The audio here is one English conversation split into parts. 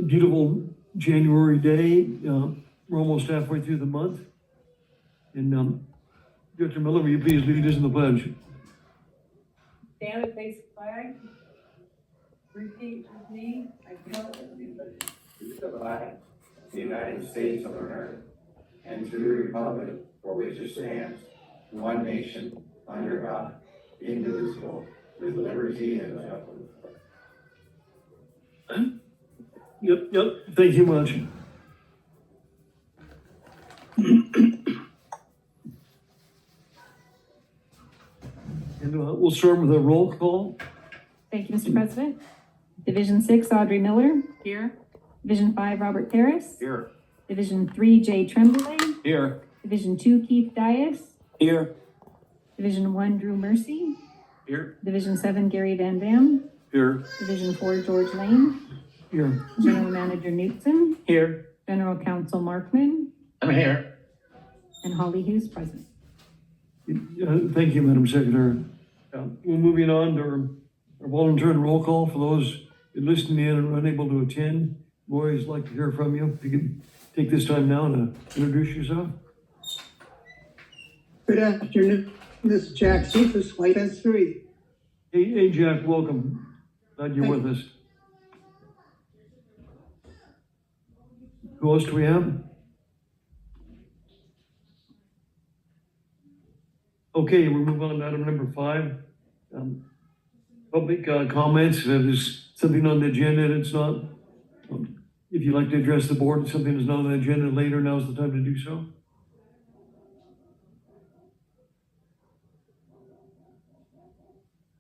beautiful January day. We're almost halfway through the month. And Director Miller, will you please lead us in the pledge? Stand and face the flag. Repeat with me. I pledge allegiance to the flag of the United States of America and to the republic for which it stands, one nation, under God, indivisible, with liberty and justice. Yep. Thank you much. And we'll start with a roll call. Thank you, Mr. President. Division 6, Audrey Miller. Here. Division 5, Robert Harris. Here. Division 3, Jay Tremblay. Here. Division 2, Keith Dias. Here. Division 1, Drew Mercy. Here. Division 7, Gary Van Dam. Here. Division 4, George Lane. Here. General Manager Newton. Here. General Counsel Markman. I'm here. And Holly Hughes present. Thank you, Madam Secretary. We're moving on to our volunteer roll call for those listening in and unable to attend. We always like to hear from you. If you can take this time now to introduce yourself. Good afternoon. This is Jack Cephas, White S 3. Hey, Jack, welcome. Glad you're with us. Who else do we have? Okay, we'll move on to item number 5. Public comments. If there's something on the agenda that's not, if you'd like to address the board, something that's not on the agenda later, now's the time to do so.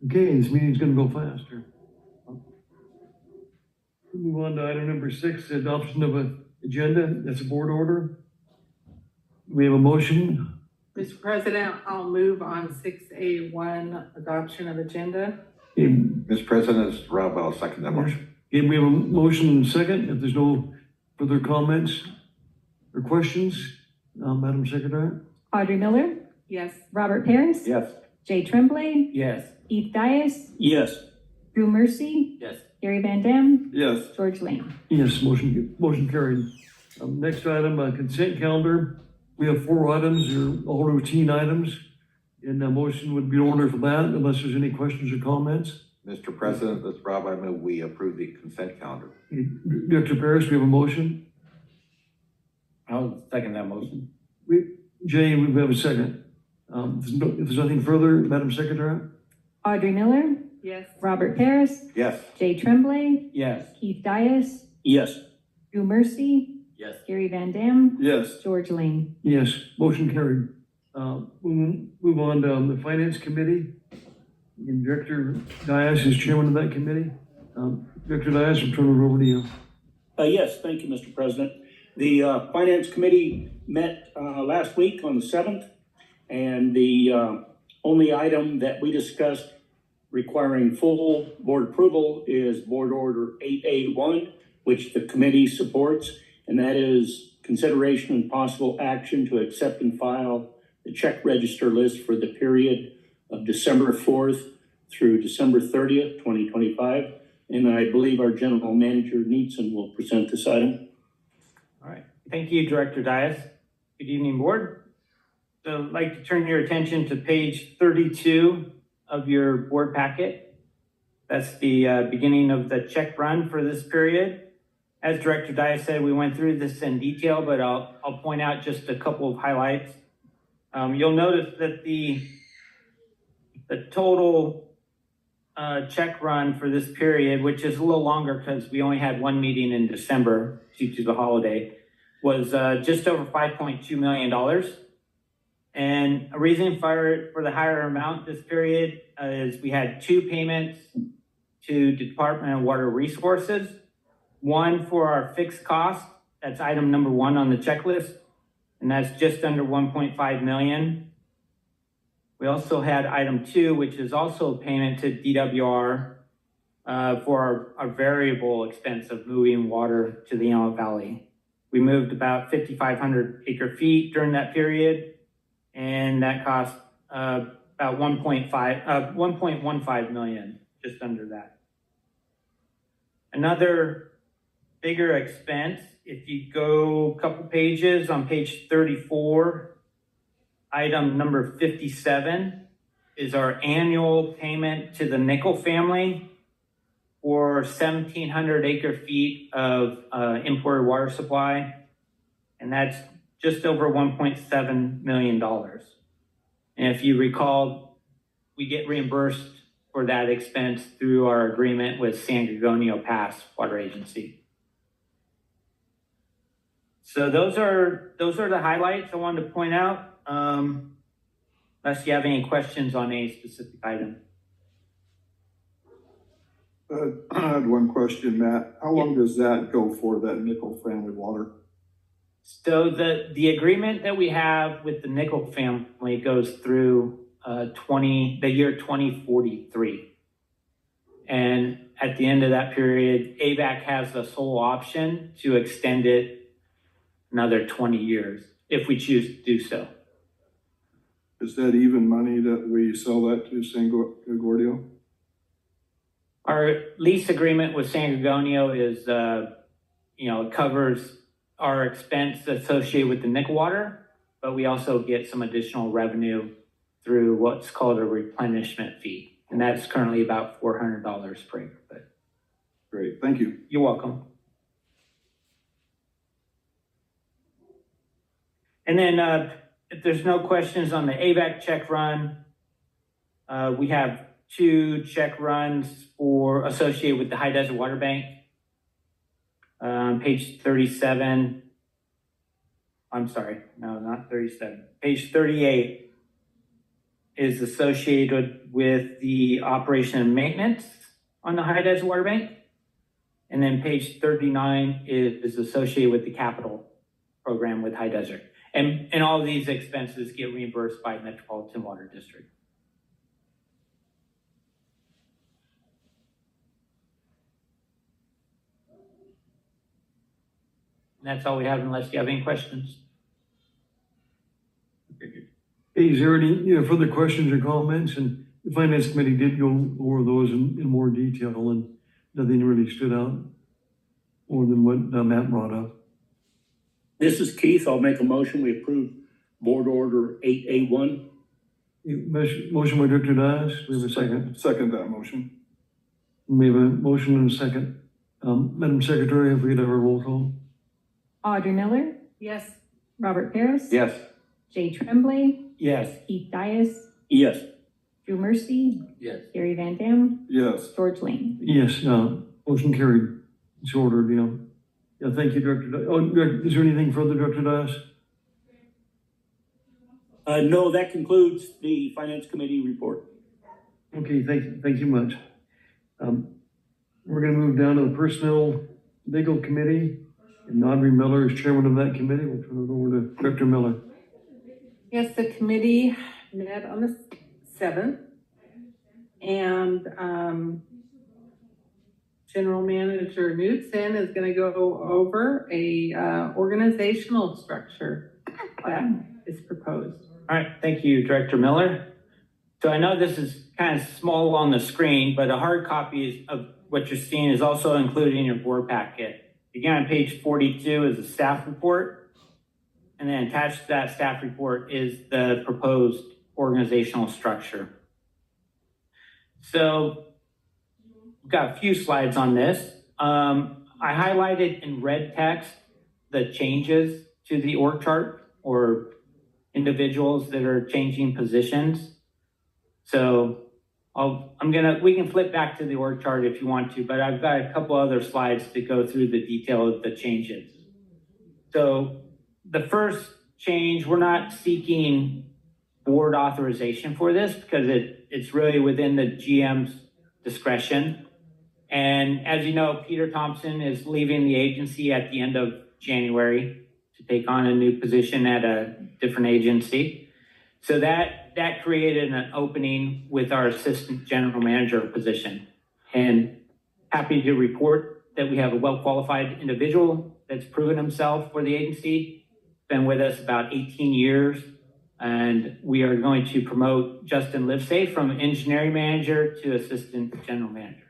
Okay, this meeting's gonna go faster. We'll move on to item number 6, adoption of an agenda. That's a board order. We have a motion. Mr. President, I'll move on 6A1, adoption of agenda. Okay, Mr. President, this is Rob. I'll second that motion. okay, we have a motion and a second. If there's no further comments or questions, Madam Secretary? Audrey Miller. Yes. Robert Harris. Yes. Jay Tremblay. Yes. Keith Dias. Yes. Drew Mercy. Yes. Gary Van Dam. Yes. George Lane. Yes, motion carried. Next item, consent calendar. We have 4 items. They're all routine items. And the motion would be in order for that unless there's any questions or comments. Mr. President, this is Rob. I move we approve the consent calendar. Director Paris, we have a motion. I'll second that motion. Jay, we have a second. If there's nothing further, Madam Secretary? Audrey Miller. Yes. Robert Harris. Yes. Jay Tremblay. Yes. Keith Dias. Yes. Drew Mercy. Yes. Gary Van Dam. Yes. George Lane. Yes, motion carried. We'll move on to the Finance Committee. And Director Dias is chairman of that committee. Director Dias, I'm turning it over to you. Yes, thank you, Mr. President. The Finance Committee met last week on the 7th, and the only item that we discussed requiring full board approval is Board Order 8A1, which the committee supports, and that is consideration and possible action to accept and file the check register list for the period of December 4th through December 30th, 2025. And I believe our General Manager, Needson, will present this item. All right. Thank you, Director Dias. Good evening, Board. So I'd like to turn your attention to page 32 of your board packet. That's the beginning of the check run for this period. As Director Dias said, we went through this in detail, but I'll point out just a couple of highlights. You'll notice that the total check run for this period, which is a little longer because we only had 1 meeting in December due to the holiday, was just over $5.2 million. And a reason for the higher amount this period is we had 2 payments to Department of Water Resources. One for our fixed cost, that's item number 1 on the checklist, and that's just under 1.5 million. We also had item 2, which is also a payment to DWR for our variable expense of moving water to the Antelope Valley. We moved about 5,500 acre feet during that period, and that cost about 1.15 million, just under that. Another bigger expense. If you go a couple pages on page 34, item number 57 is our annual payment to the Nickel family for 1,700 acre feet of imported water supply. And that's just over $1.7 million. And if you recall, we get reimbursed for that expense through our agreement with San Gorgonio Pass Water Agency. So those are the highlights I wanted to point out. Unless you have any questions on any specific item. I had one question, Matt. How long does that go for, that Nickel family water? So the agreement that we have with the Nickel family goes through the year 2043. And at the end of that period, AVEK has the sole option to extend it another 20 years if we choose to do so. Is that even money that we sell that to San Gorgonio? Our lease agreement with San Gorgonio is, it covers our expense associated with the nickel water, but we also get some additional revenue through what's called a replenishment fee. And that's currently about $400 per acre. But Great, thank you. you're welcome. And then if there's no questions on the AVEK check run, we have 2 check runs associated with the High Desert Water Bank. Page 37, I'm sorry, no, not 37. Page 38 is associated with the operation and maintenance on the High Desert Water Bank. And then page 39 is associated with the capital program with High Desert. And all of these expenses get reimbursed by Metropolitan Water District. And that's all we have unless you have any questions. Hey, is there any further questions or comments? And the Finance Committee did go over those in more detail, and nothing really stood out more than what Matt brought up. This is Keith. I'll make a motion. We approve Board Order 8A1. Motion by Director Dias. We have a second. Second that motion. We have a motion and a second. Madam Secretary, if we could have a roll call. Audrey Miller, Yes. Robert Ferris. Yes. Jay Tremblay, Yes. Keith Dias, Yes. Drew Mercy, Yes. Gary Van Dam, Yes. George Lane. Yes, motion carried. It's ordered, Yeah, thank you, Director Dias. Is there anything further, Director Dias? No, that concludes the Finance Committee report. Okay, thank you much. We're gonna move down to the Personnel Legal Committee, and Audrey Miller is chairman of that committee. We'll turn it over to Director Miller. Yes, the committee met on the 7th, and General Manager Knudsen is going to go over a organizational structure that is proposed. All right, thank you, Director Miller. So I know this is kind of small on the screen, but a hard copy of what you're seeing is also included in your board packet. Again, on page 42 is the staff report, and then attached to that staff report is the proposed organizational structure. So we've got a few slides on this. I highlighted in red text the changes to the org chart or individuals that are changing positions. So we can flip back to the org chart if you want to, but I've got a couple other slides to go through the detail of the changes. So the first change, we're not seeking board authorization for this because it's really within the GM's discretion. And as you know, Peter Thompson is leaving the agency at the end of January to take on a new position at a different agency. So that created an opening with our assistant general manager position. And happy to report that we have a well-qualified individual that's proven himself for the agency, been with us about 18 years. And we are going to promote Justin Livesay from engineering manager to assistant general manager.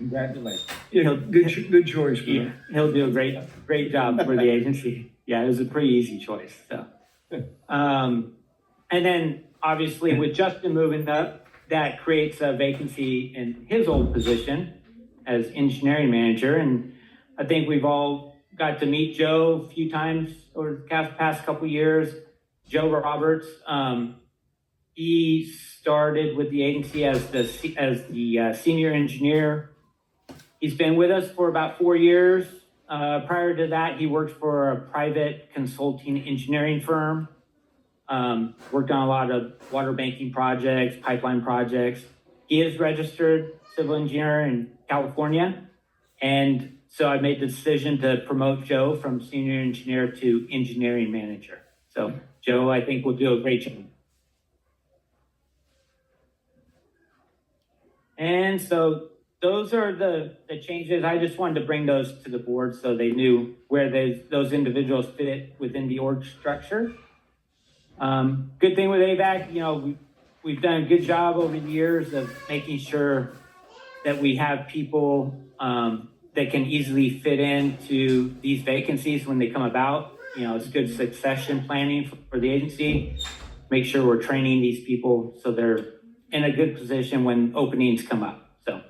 Congratulations. You know, good choice, man. He'll do a great job for the agency. Yeah, it was a pretty easy choice, so. And then obviously with Justin moving up, that creates a vacancy in his old position as engineering manager. And I think we've all got to meet Joe a few times over the past couple of years. Joe Roberts, he started with the agency as the senior engineer. He's been with us for about 4 years. Prior to that, he worked for a private consulting engineering firm. Worked on a lot of water banking projects, pipeline projects. He is registered civil engineer in California. And so I made the decision to promote Joe from senior engineer to engineering manager. So Joe, I think will do a great job. And so those are the changes. I just wanted to bring those to the board so they knew where those individuals fit within the org structure. Good thing with AVEK, you know, we've done a good job over the years of making sure that we have people that can easily fit into these vacancies when they come about. You know, it's good succession planning for the agency. Make sure we're training these people so they're in a good position when openings come up. So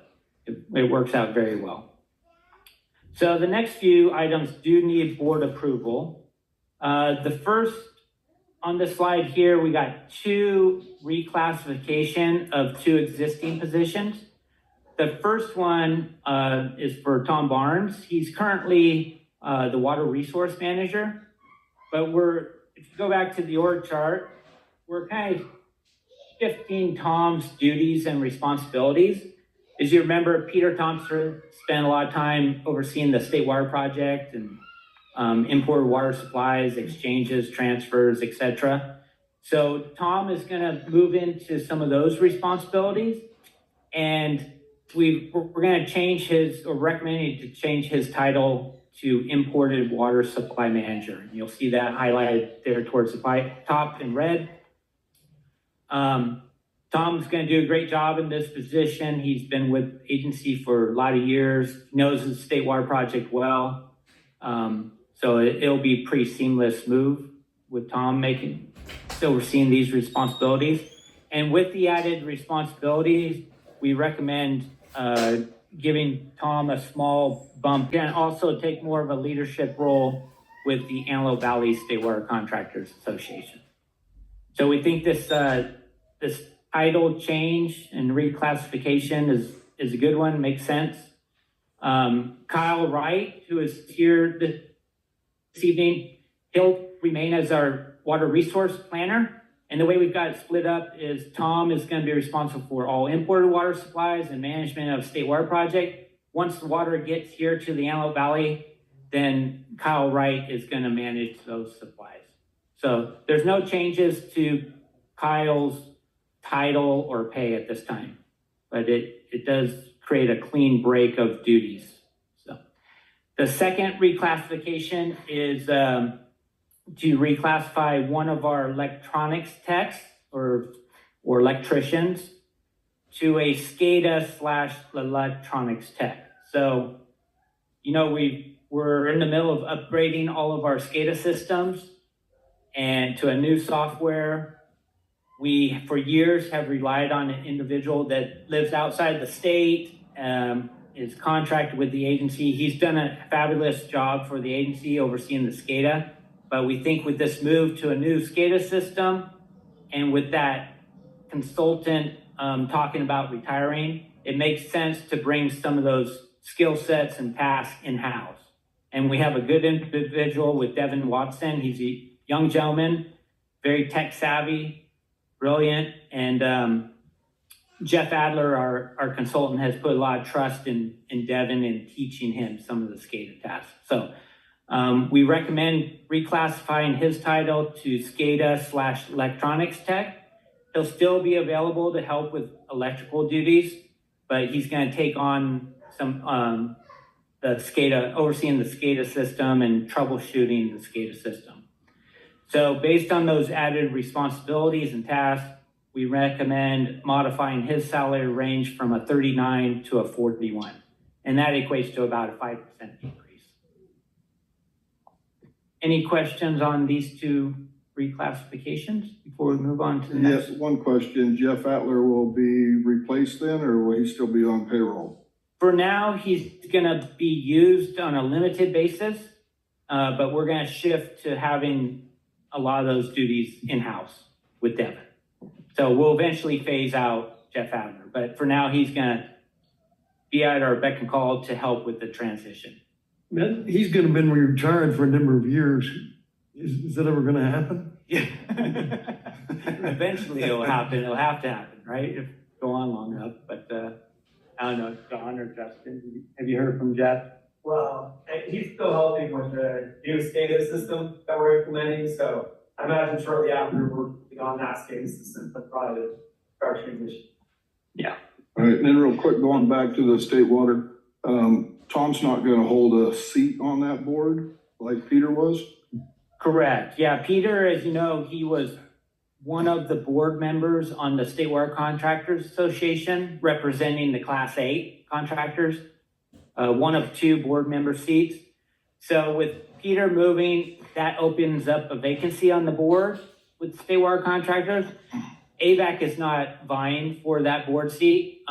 it works out very well. So the next few items do need board approval. The first on this slide here, we got 2 reclassification of 2 existing positions. The first one is for Tom Barnes. He's currently the water resource manager, but if you go back to the org chart, we're kind of shifting Tom's duties and responsibilities. As you remember, Peter Thompson spent a lot of time overseeing the state water project and imported water supplies, exchanges, transfers, etc. So Tom is going to move into some of those responsibilities, and we're going to change recommending to change his title to imported water supply manager. And you'll see that highlighted there towards the top in red. Tom's going to do a great job in this position. He's been with agency for a lot of years, knows the state water project well. So it'll be a pretty seamless move with Tom overseeing these responsibilities. And with the added responsibilities, we recommend giving Tom a small bump and also take more of a leadership role with the Antelope Valley State Water Contractors Association. So we think this title change and reclassification is a good one, makes sense. Kyle Wright, who is here this evening, he'll remain as our water resource planner. And the way we've got it split up is Tom is going to be responsible for all imported water supplies and management of state water project. Once the water gets here to the Antelope Valley, then Kyle Wright is going to manage those supplies. So there's no changes to Kyle's title or pay at this time, but it does create a clean break of duties. So the second reclassification is to reclassify one of our electronics techs or electricians to a SCADA/electronics tech. So, you know, we're in the middle of upgrading all of our SCADA systems and to a new software. We, for years, have relied on an individual that lives outside the state, is contracted with the agency. He's done a fabulous job for the agency overseeing the SCADA. But we think with this move to a new SCADA system and with that consultant talking about retiring, it makes sense to bring some of those skill sets and tasks in-house. And we have a good individual with Devin Watson. He's a young gentleman, very tech savvy, brilliant. And Jeff Adler, our consultant, has put a lot of trust in Devin and teaching him some of the SCADA tasks. So we recommend reclassifying his title to SCADA/electronics tech. He'll still be available to help with electrical duties, but he's going to take on some the SCADA, overseeing the SCADA system and troubleshooting the SCADA system. So based on those added responsibilities and tasks, we recommend modifying his salary range from a 39 to a 41. and that equates to about a 5% increase. Any questions on these two reclassifications before we move on to the next? Yes, one question. Jeff Atler will be replaced then, or will he still be on payroll? For now, he's gonna be used on a limited basis, but we're gonna shift to having a lot of those duties in-house with Devin. So we'll eventually phase out Jeff Adler, but for now, he's gonna be at our beck and call to help with the transition. Man, he's gonna been retired for a number of years. Is that ever gonna happen? Yeah. Eventually it'll happen, it'll have to happen, right? If go on long enough, but, I don't know, John or Justin, have you heard from Jeff? Well, he's still helping with the new SCADA system that we're implementing, so I imagine shortly after we're on that SCADA system, but probably start transition. Yeah. All right, and then real quick, going back to the state water, Tom's not gonna hold a seat on that board like Peter was? Correct. Yeah, Peter, as you know, he was one of the board members on the State Water Contractors Association representing the Class 8 contractors, one of 2 board member seats. So with Peter moving, that opens up a vacancy on the board with State Water Contractors. AVEK is not vying for that board seat.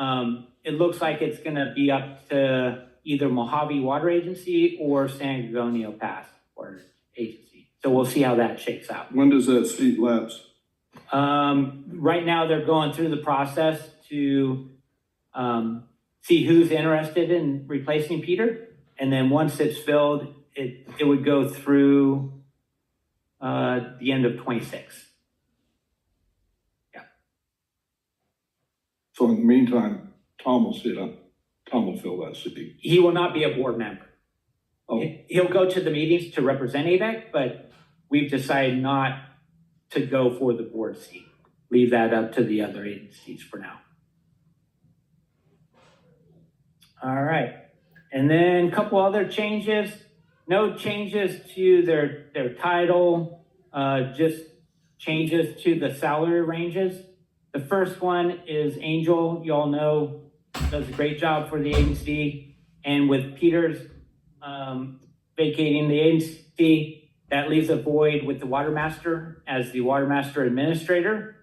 It looks like it's gonna be up to either Mojave Water Agency or San Antonio Pass Water Agency. So we'll see how that shakes out. When does that seat lapse? Right now, they're going through the process to see who's interested in replacing Peter. And then once it's filled, it would go through the end of 26. Yeah. So in the meantime, Tom will fill that seat. He will not be a board member. Oh. He'll go to the meetings to represent AVEK, but we've decided not to go for the board seat. Leave that up to the other agencies for now. All right. And then a couple other changes. No changes to their title, just changes to the salary ranges. The first one is Angel. You all know does a great job for the agency. And with Peter's vacating the agency, that leaves a void with the water master as the water master administrator.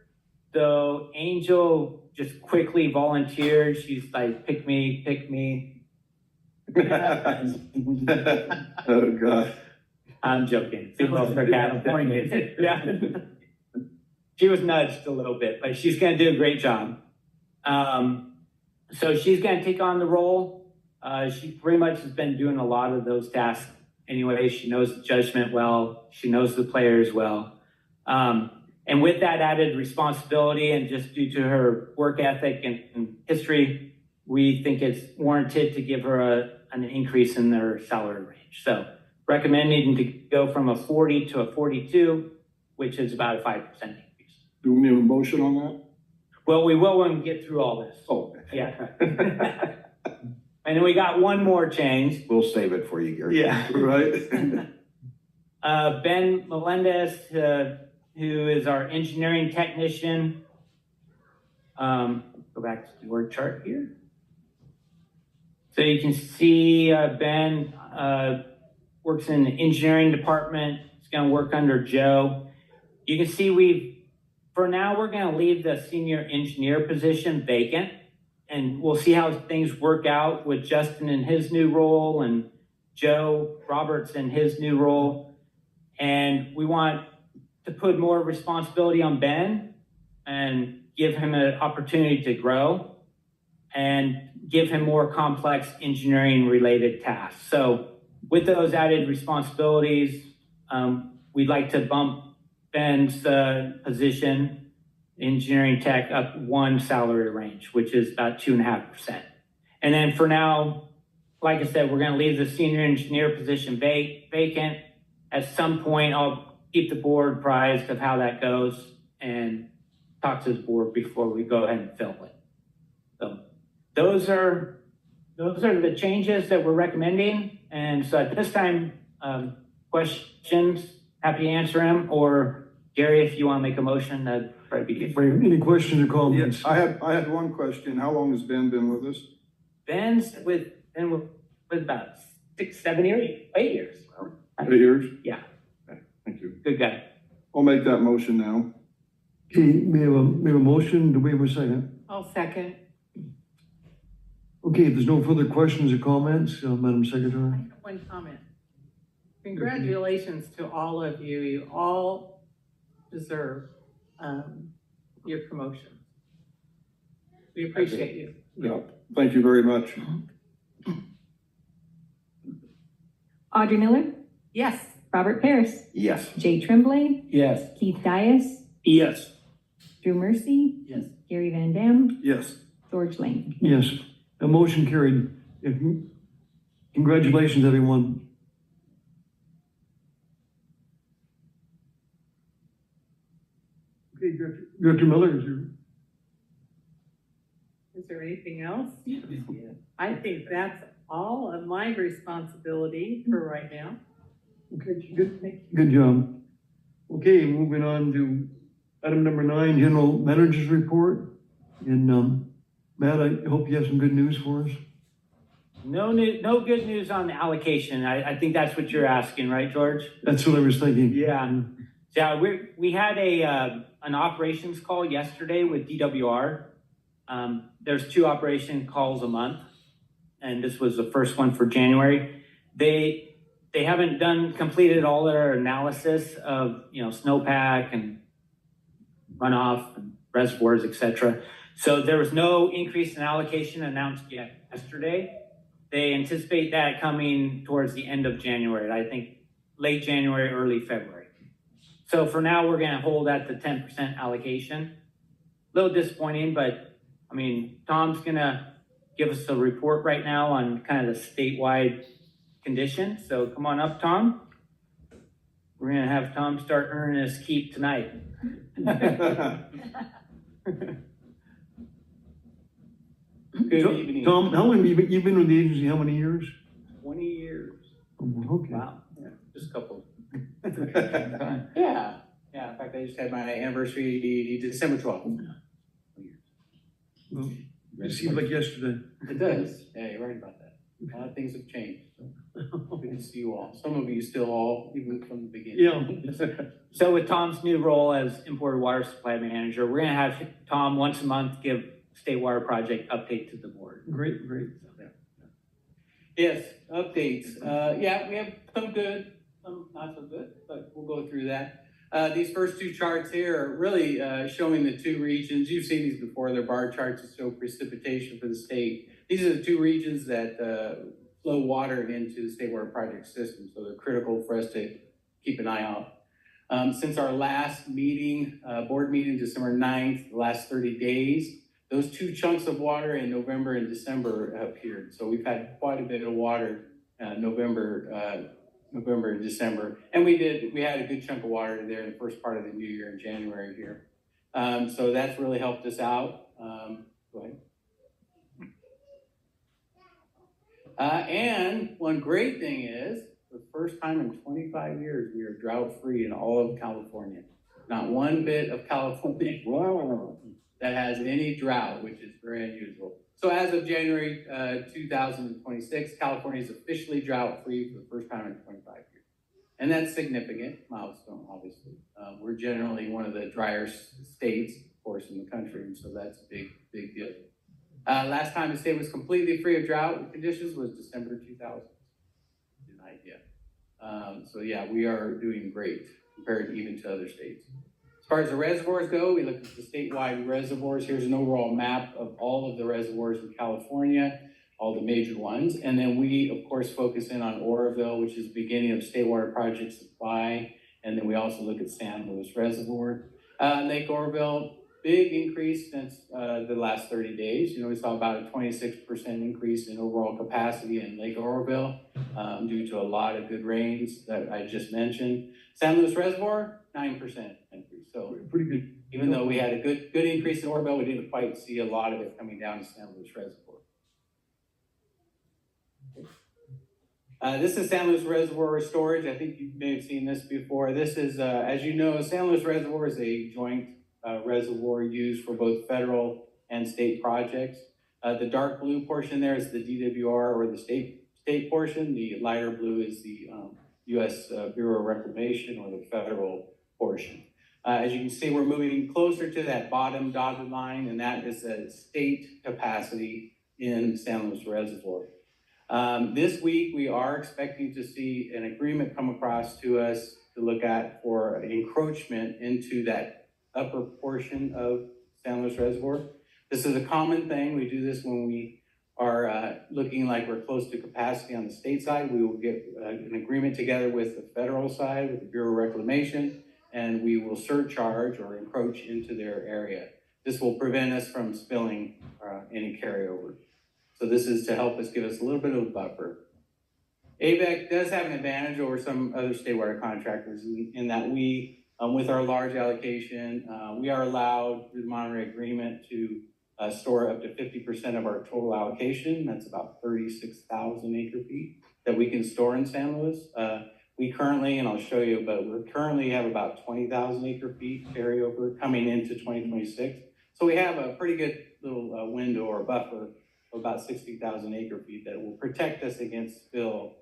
So Angel just quickly volunteered. She's like, pick me, pick me. Oh, God. I'm joking. Female California. Yeah. She was nudged a little bit, but she's going to do a great job. So she's going to take on the role. She pretty much has been doing a lot of those tasks anyway. She knows the judgment well. She knows the players well. And with that added responsibility and just due to her work ethic and history, we think it's warranted to give her an increase in their salary range. So recommending to go from a 40 to a 42, which is about a 5% increase. Do we need a motion on that? Well, we will when we get through all this. Oh. Yeah. And then we got one more change. We'll save it for you, Gary. Yeah. Right. Ben Melendez, who is our engineering technician. Go back to the org chart here. So you can see Ben works in the engineering department. He's going to work under Joe. You can see for now, we're going to leave the senior engineer position vacant. And we'll see how things work out with Justin in his new role and Joe Roberts in his new role. And we want to put more responsibility on Ben and give him an opportunity to grow and give him more complex engineering related tasks. So with those added responsibilities, we'd like to bump Ben's position, engineering tech, up 1 salary range, which is about 2.5%. And then for now, like I said, we're going to leave the senior engineer position vacant. At some point, I'll keep the board apprised of how that goes and talk to the board before we go ahead and fill it. So those are the changes that we're recommending. And so at this time, questions, happy to answer them. Or Gary, if you want to make a motion, that'd probably be good. Any questions or comments? I had one question. How long has Ben been with us? Ben's with and it was about 6, 7 years, 8 years. 8 years? Yeah. Okay, thank you. Good guy. I'll make that motion now. Okay, we have a motion. Do we have a second? I'll second. Okay, if there's no further questions or comments, Madam Secretary. I have one comment. Congratulations to all of you. You all deserve your promotion. We appreciate you. Yeah, thank you very much. Audrey Miller, Yes. Robert Paris, Yes. Jay Tremblay, Yes. Keith Dias, Yes. Drew Mercy. Yes. Gary Van Dam, Yes. George Lane. Yes, a motion carried. Congratulations, everyone. Okay, Director Miller, is there? Is there anything else? I think that's all of my responsibility for right now. Okay, good job. Okay, moving on to item number 9, General Manager's Report. And, Matt, I hope you have some good news for us. No good news on the allocation. I think that's what you're asking, right, George? That's what I was thinking. Yeah. Yeah, we had an operations call yesterday with DWR. There's 2 operation calls a month, and this was the first one for January. They haven't completed all their analysis of, snowpack and runoff and reservoirs, etc. So there was no increase in allocation announced yet yesterday. They anticipate that coming towards the end of January, I think late January, early February. So for now, we're gonna hold at the 10% allocation. A little disappointing, but I mean, Tom's gonna give us a report right now on kind of the statewide condition. So come on up, Tom. We're gonna have Tom start earning his keep tonight. Good evening. Tom, how long have you been with the agency? How many years? 20 years. Oh, okay. Wow. Yeah, just a couple. Yeah, yeah, in fact, I just had my anniversary December 12th. Well, it seems like yesterday. It does, yeah, you're right about that. A lot of things have changed, so good to see you all. Some of you still all, even from the beginning. Yeah. So with Tom's new role as imported water supply manager, we're gonna have Tom once a month give state water project update to the board. Great. Yes, updates. Yeah, we have some good, some not so good, but we'll go through that. These first 2 charts here are really showing the 2 regions. You've seen these before. They're bar charts that show precipitation for the state. These are the 2 regions that flow water into the state water project system, so they're critical for us to keep an eye out. Since our last meeting, board meeting, December 9th, the last 30 days, those 2 chunks of water in November and December appeared. So we've had quite a bit of water November and December. And we had a good chunk of water there in the first part of the new year in January here. So that's really helped us out. Go ahead. And one great thing is, for the first time in 25 years, we are drought-free in all of California. Not one bit of California that has any drought, which is very unusual. So as of January 2026, California is officially drought-free for the first time in 25 years. And that's significant milestone, obviously. We're generally one of the drier states, of course, in the country, and so that's a big deal. Last time the state was completely free of drought conditions was December 2000. An idea. So yeah, we are doing great compared even to other states. As far as the reservoirs go, we looked at the statewide reservoirs. Here's an overall map of all of the reservoirs in California, all the major ones. And then we, of course, focus in on Oroville, which is the beginning of state water project supply. And then we also look at San Luis Reservoir. Lake Oroville, big increase since the last 30 days. We saw about a 26% increase in overall capacity in Lake Oroville due to a lot of good rains that I just mentioned. San Luis Reservoir, 9% increase. So Pretty good. even though we had a good increase in Oroville, we didn't quite see a lot of it coming down to San Luis Reservoir. This is San Luis Reservoir storage. I think you may have seen this before. This is, as you know, San Luis Reservoir is a joint reservoir used for both federal and state projects. The dark blue portion there is the DWR or the state portion. The lighter blue is the U.S. Bureau of Reclamation or the federal portion. As you can see, we're moving closer to that bottom dotted line, and that is a state capacity in San Luis Reservoir. This week, we are expecting to see an agreement come across to us to look at for encroachment into that upper portion of San Luis Reservoir. This is a common thing. We do this when we are looking like we're close to capacity on the state side. We will get an agreement together with the federal side, with the Bureau of Reclamation, and we will surcharge or encroach into their area. This will prevent us from spilling any carryover. So this is to help us give us a little bit of a buffer. AVEK does have an advantage over some other state water contractors in that we, with our large allocation, we are allowed through the Monterey Agreement to store up to 50% of our total allocation. That's about 36,000 acre feet that we can store in San Luis. We currently, and I'll show you, but we currently have about 20,000 acre feet carryover coming into 2026. So we have a pretty good little window or buffer of about 60,000 acre feet that will protect us against spill.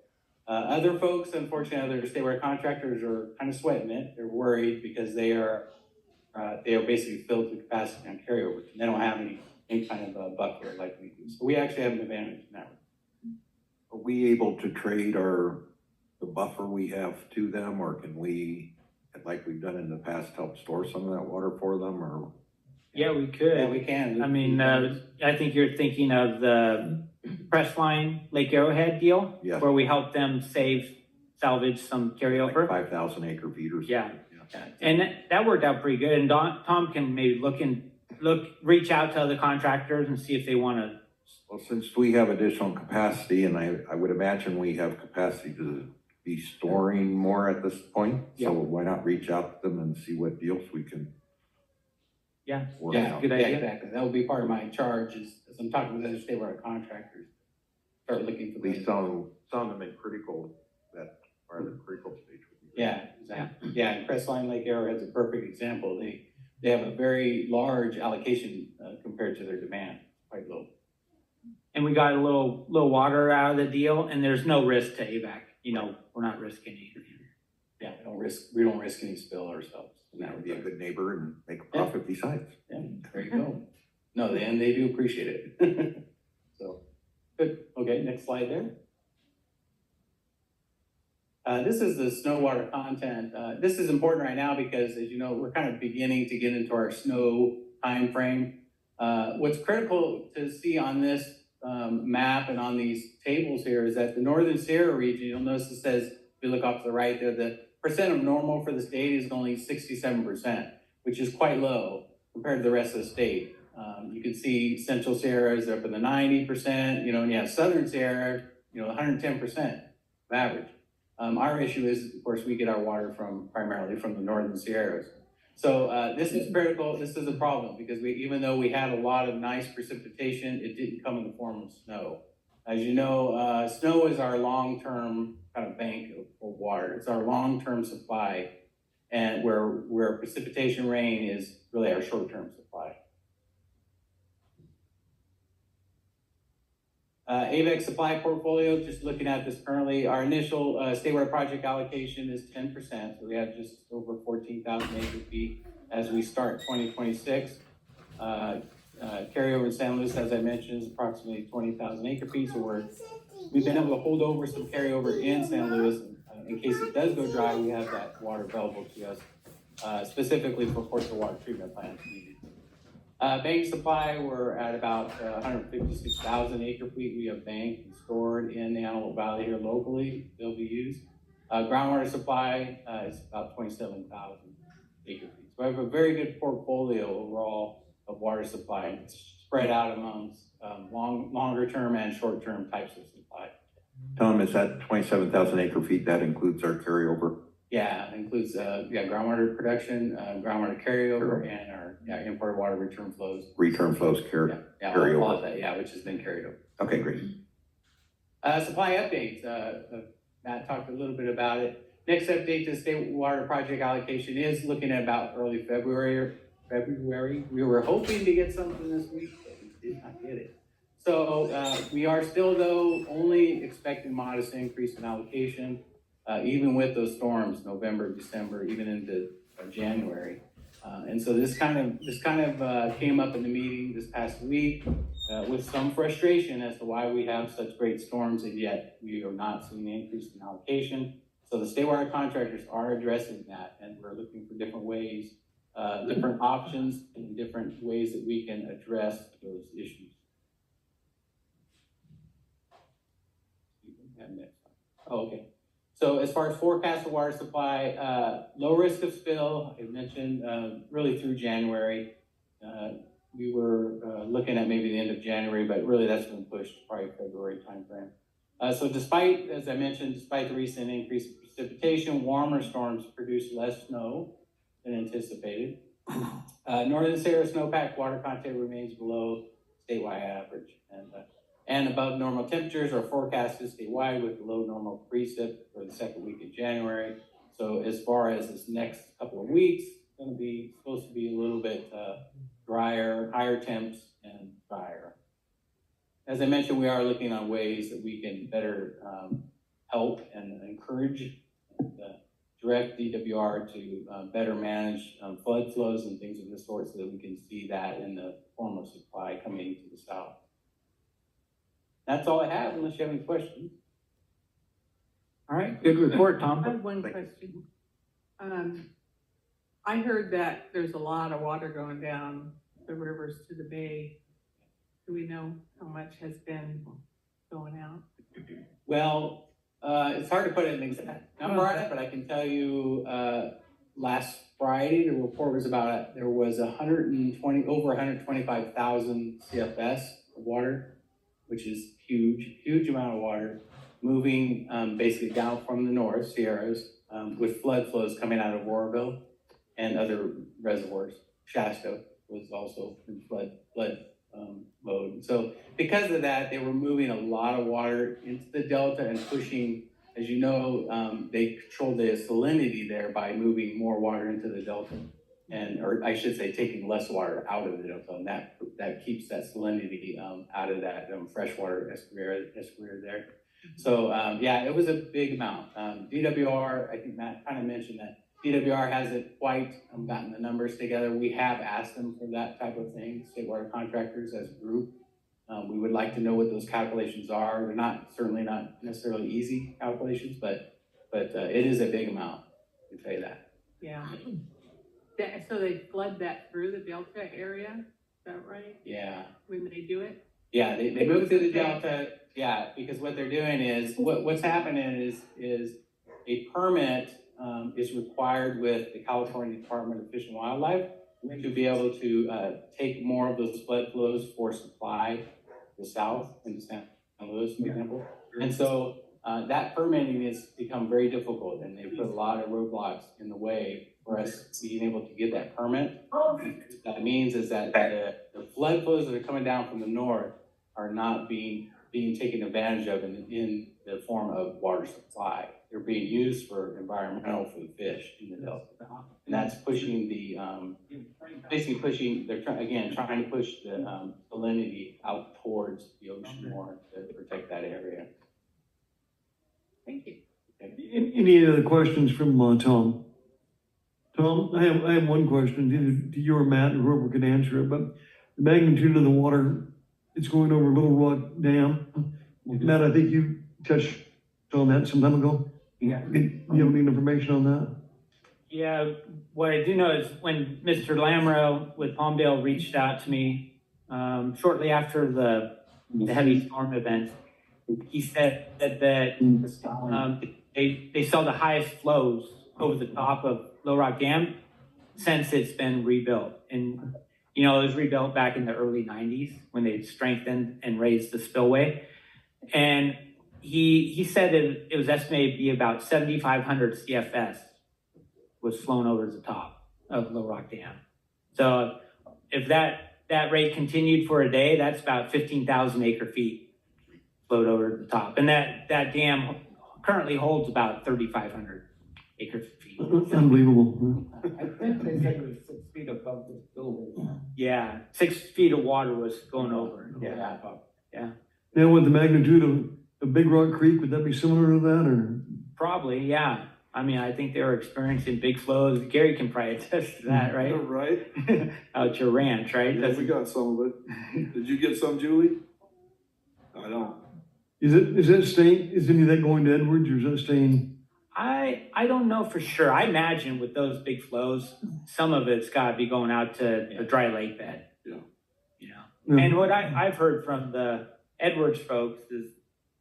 Other folks, unfortunately, other state water contractors are kind of sweating it. They're worried because they are basically filled to capacity on carryover. They don't have any kind of a buffer like we do. So we actually have an advantage in that. Are we able to trade the buffer we have to them, or can we, like we've done in the past, help store some of that water for them, or? Yeah, we could. Yeah, we can. I mean, I think you're thinking of the press line Lake Arrowhead deal, Yes. where we help them salvage some carryover. Like 5,000 acre feet or something. Yeah. And that worked out pretty good. And Tom can maybe reach out to other contractors and see if they want to. Well, since we have additional capacity, and I would imagine we have capacity to be storing more at this point, so why not reach out to them and see what deals we can work out. Good idea. Exactly. That will be part of my charge as I'm talking with other state water contractors. Start looking for At least some of them in critical, that are the critical stage. Yeah, exactly. Yeah, and Crestline Lake Arrowhead's a perfect example. They have a very large allocation compared to their demand, quite low. And we got a little water out of the deal, and there's no risk to AVEK. You know, we're not risking anything. Yeah, we don't risk any spill ourselves. And that would be a good neighbor and make a profit besides. Yeah, there you go. No, and they do appreciate it. So, good. Okay, next slide there. This is the snow water content. This is important right now because, as you know, we're kind of beginning to get into our snow time frame. What's critical to see on this map and on these tables here is that the Northern Sierra region, you'll notice it says, if you look off to the right there, the percent of normal for the state is only 67%, which is quite low compared to the rest of the state. You can see Central Sierra is up in the 90%, and you have Southern Sierra, 110% average. Our issue is, of course, we get our water primarily from the Northern Sierras. So this is critical. This is a problem because even though we had a lot of nice precipitation, it didn't come in the form of snow. As you know, snow is our long-term kind of bank of water. It's our long-term supply, and where precipitation rain is really our short-term supply. AVEK supply portfolio, just looking at this currently, our initial state water project allocation is 10%. So we have just over 14,000 acre feet as we start 2026. Carryover in San Luis, as I mentioned, is approximately 20,000 acre feet. So we've been able to hold over some carryover in San Luis. In case it does go dry, we have that water available to us, specifically for coastal water treatment plants needed. Bank supply, we're at about 156,000 acre feet. We have banked and stored in the Antelope Valley here locally. They'll be used. Groundwater supply is about 27,000 acre feet. So I have a very good portfolio overall of water supply. It's spread out amongst longer term and short term types of supply. Tom, is that 27,000 acre feet, that includes our carryover? Yeah, it includes groundwater production, groundwater carryover, and our imported water return flows. Return flows carryover. All of that, which has been carried over. Okay, great. Supply updates. Matt talked a little bit about it. Next update to state water project allocation is looking at about early February. We were hoping to get something this week, but we did not get it. So, we are still though only expecting modest increase in allocation, even with those storms, November, December, even into January. And so this kind of came up in the meeting this past week, with some frustration as to why we have such great storms and yet we are not seeing an increase in allocation. So the state water contractors are addressing that, and we're looking for different ways, different options and different ways that we can address those issues. Oh, okay. So as far as forecast of water supply, low risk of spill, I mentioned, really through January. We were looking at maybe the end of January, but really that's been pushed to probably February timeframe. So despite, as I mentioned, despite the recent increase in precipitation, warmer storms produce less snow than anticipated. Northern Sierra snowpack water content remains below statewide average. And above normal temperatures are forecasted statewide with below normal precip for the second week of January. So as far as this next couple of weeks, it's going to be supposed to be a little bit drier, higher temps and drier. As I mentioned, we are looking on ways that we can better help and encourage and direct DWR to better manage flood flows and things of this sort so that we can see that in the form of supply coming to the south. That's all I have, unless you have any questions. All right, good report, I Tom. have one question. I heard that there's a lot of water going down the rivers to the bay. Do we know how much has been going out? Well, it's hard to put an exact number on it, but I can tell you, last Friday, the report was about, there was over 125,000 CFS of water, which is huge amount of water moving basically down from the north, Sierras, with flood flows coming out of Oroville and other reservoirs. Shasta was also in flood mode. So because of that, they were moving a lot of water into the delta and pushing, as you know, they control the salinity there by moving more water into the delta. Or I should say, taking less water out of the delta, and that keeps that salinity out of that freshwater estuary there. So yeah, it was a big amount. DWR, I think Matt kind of mentioned that DWR hasn't quite gotten the numbers together. We have asked them for that type of thing, state water contractors as a group. We would like to know what those calculations are. They're certainly not necessarily easy calculations, but it is a big amount, I can tell you that. Yeah. So they flood that through the Delta area, is that right? Yeah. When they do it? Yeah, they move to the Delta, yeah, because what they're doing is, what's happening is a permit is required with the California Department of Fish and Wildlife to be able to take more of those flood flows for supply to the south into San Luis, for example. And so that permitting has become very difficult, and they put a lot of roadblocks in the way for us being able to get that permit. What that means is that the flood flows that are coming down from the north are not being taken advantage of in the form of water supply. They're being used for environmental for the fish in the delta. And that's pushing basically pushing, they're trying to push the salinity out towards the ocean more to protect that area. Thank you. Any other questions from Tom? Tom, I have one question, either to you or Matt, or whoever can answer it, but the magnitude of the water, it's going over Little Rock Dam. Matt, I think you touched on that some time ago. Yeah. Do you have any information on that? Yeah, what I do know is when Mr. Lamro with Palmdale reached out to me shortly after the heavy storm event, he said that they saw the highest flows over the top of Little Rock Dam since it's been rebuilt. And, you know, it was rebuilt back in the early 90s when they strengthened and raised the spillway. And he said it was estimated to be about 7,500 CFS was flown over the top of Little Rock Dam. So if that rate continued for a day, that's about 15,000 acre feet flowed over the top. And that dam currently holds about 3,500 acre feet. Unbelievable. I think they said it was 6 feet above the building. Yeah, 6 feet of water was going over. Yeah. Now, with the magnitude of Big Rock Creek, would that be similar to that, or? Probably, yeah. I mean, I think they were experiencing big flows. Gary can probably attest to that, right? Right? Out at your ranch, right? Yeah, we got some of it. Did you get some, Julie? I don't. Is it staying, is any of that going to Edwards, or is that staying? I don't know for sure. I imagine with those big flows, some of it's gotta be going out to a dry lake bed. Yeah. You know, Yeah. and what I've heard from the Edwards folks is,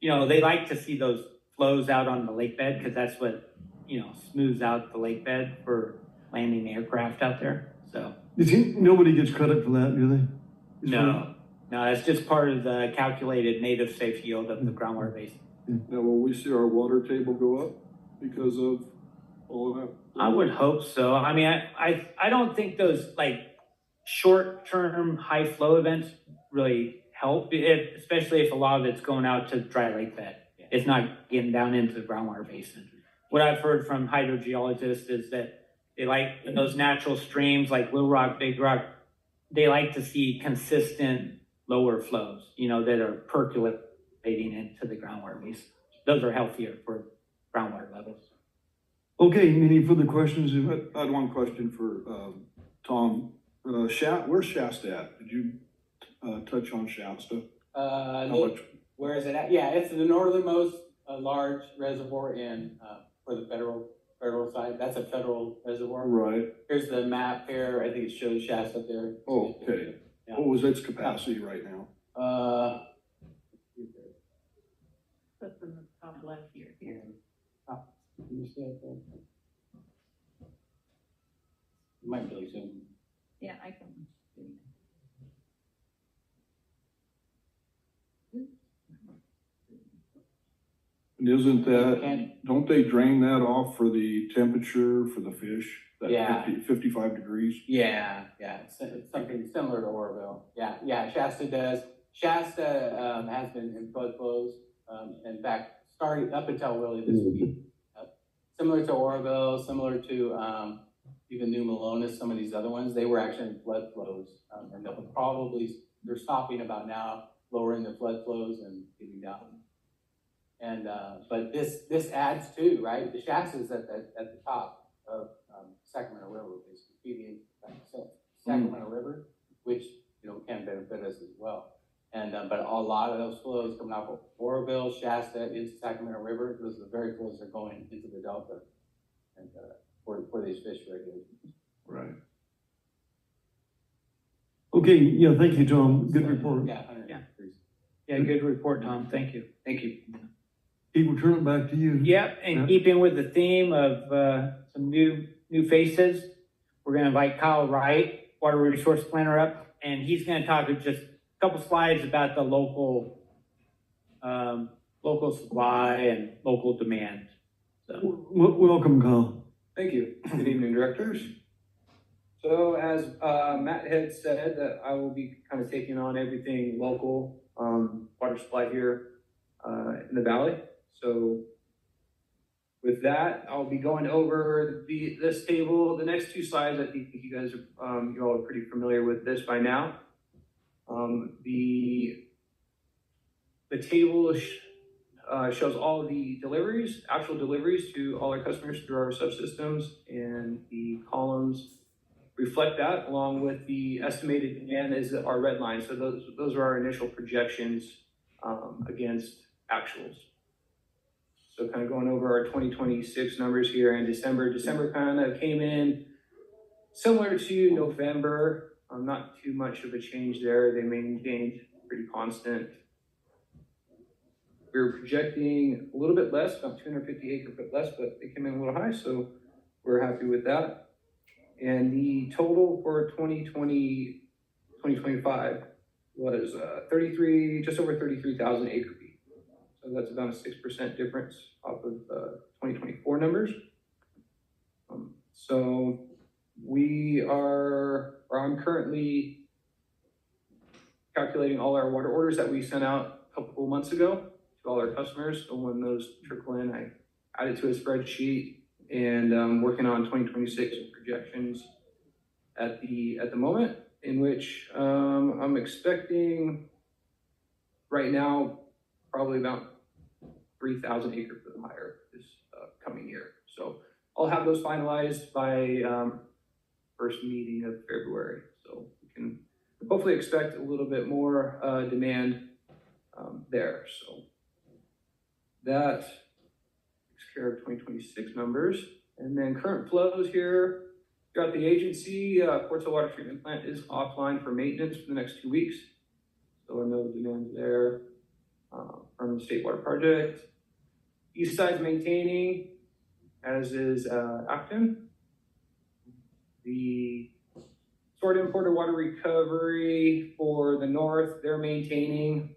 you know, they like to see those flows out on the lake bed because that's what, you know, smooths out the lake bed for landing aircraft out there. So. Nobody gets credit for that, do they? No, it's just part of the calculated native safe yield of the groundwater basin. Now, will we see our water table go up because of all of that? I would hope so. I mean, I don't think those like short-term high flow events really help, especially if a lot of it's going out to dry lake bed. It's not getting down into the groundwater basin. What I've heard from hydrogeologists is that they like those natural streams like Little Rock, Big Rock, they like to see consistent lower flows, you know, that are percolating into the groundwater basin. Those are healthier for groundwater levels. Okay, any further questions? I had one question for Tom. Where's Shasta at? Did you touch on Shasta? How much? Where is it at? Yeah, it's the northernmost large reservoir in for the federal side. That's a federal reservoir. Right. Here's the map here. I think it shows Shasta up there. Oh, okay. Yeah. What was its capacity right now? That's in the top left here. You see it there? You might really soon. Yeah, I can. And isn't that, Can't- don't they drain that off for the temperature for the fish? That Yeah. 55 degrees? Yeah, it's something similar to Oroville. Yeah, Shasta does. Shasta has been in flood flows. In fact, starting up until really this week. Similar to Oroville, similar to even New Melones, some of these other ones, they were actually in flood flows. And they're stopping about now, lowering the flood flows and getting down. And, but this adds to, right? The Shasta is at the top of Sacramento River, basically feeding Sacramento River, which, you know, can benefit us as well. And, but a lot of those flows coming out of Oroville, Shasta, into Sacramento River, those are the very flows that are going into the Delta and for these fish regulations. Right. Okay, yeah, thank you, Tom. Good report. Yeah, 100 degrees. Yeah, good report, Tom. Thank you. Pete, we'll turn it back to you. Yep, and keeping with the theme of some new faces, we're gonna invite Kyle Wright, Water Resource Planner, up, and he's gonna talk just a couple slides about the local supply and local demand. So, Welcome, Kyle. Thank you. Good evening, directors. So as Matt had said, that I will be kind of taking on everything local water supply here in the valley. So with that, I'll be going over this table. The next two slides, I think you guys are you all are pretty familiar with this by now. The table shows all the actual deliveries to all our customers through our subsystems, and the columns reflect that along with the estimated demand is our red line. So those are our initial projections against actuals. So kind of going over our 2026 numbers here in December. December kind of came in similar to November. Not too much of a change there. They maintained pretty constant. We were projecting a little bit less, about 250 acre-foot less, but they came in a little high, so we're happy with that. And the total for 2025 was just over 33,000 acre feet. So that's about a 6% difference off of 2024 numbers. So I'm currently calculating all our water orders that we sent out a couple months ago to all our customers. So when those trickle in, I add it to a spreadsheet, and I'm working on 2026 projections at the moment, in which I'm expecting right now, probably about 3,000 acre foot higher this coming year. So I'll have those finalized by first meeting of February. So we can hopefully expect a little bit more demand there. So that takes care of 2026 numbers. And then current flows here throughout the agency. Quartz Hill Water Treatment Plant is offline for maintenance for the next 2 weeks. So no demand there from the State Water Project. East side's maintaining, as is Acton. The stored imported water recovery for the north, they're maintaining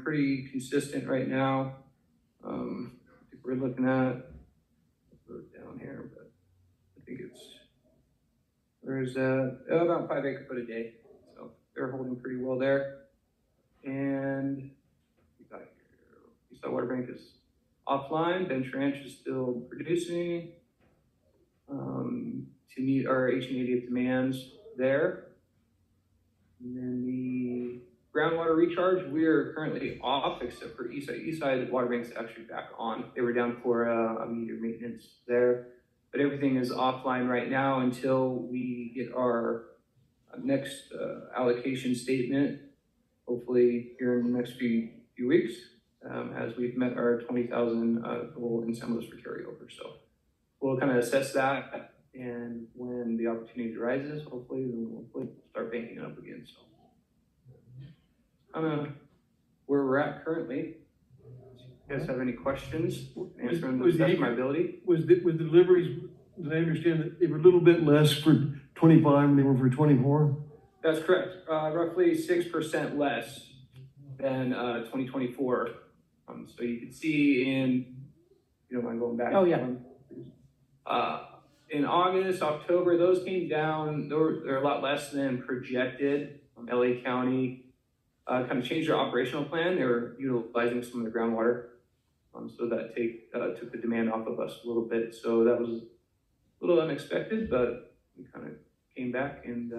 pretty consistent right now. I think we're looking at, put it down here, but I think it's, there's about 5 acre foot a day. So they're holding pretty well there. And we got here, Eastside Water Bank is offline. Bench Ranch is still producing to meet our 1880 demands there. And then the groundwater recharge, we're currently off except for Eastside. Eastside Water Bank's actually back on. They were down for a meter maintenance there, but everything is offline right now until we get our next allocation statement, hopefully here in the next few weeks, as we've met our 20,000 goal in some of those for carryover. So we'll kind of assess that, and when the opportunity arises, hopefully we'll start banking it up again. So where we're at currently. If you guys have any questions, answer them to the best of my ability. Was the deliveries, did I understand that they were a little bit less for 25 than they were for 24? That's correct. Roughly 6% less than 2024. So you can see in, you don't mind going back? Oh, yeah. In August, October, those came down. They're a lot less than projected. LA County kind of changed their operational plan. They were utilizing some of the groundwater. So that took the demand off of us a little bit. So that was a little unexpected, but we kind of came back and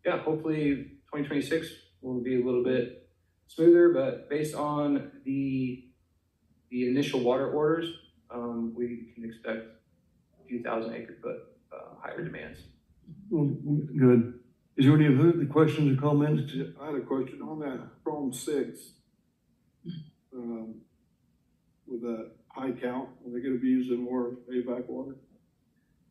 yeah, hopefully 2026 will be a little bit smoother, but based on the initial water orders, we can expect a few thousand acre foot higher demands. Well, good. Is there any other questions or comments? I had a question on that problem 6. With that high count, are they gonna be using more AVEK water?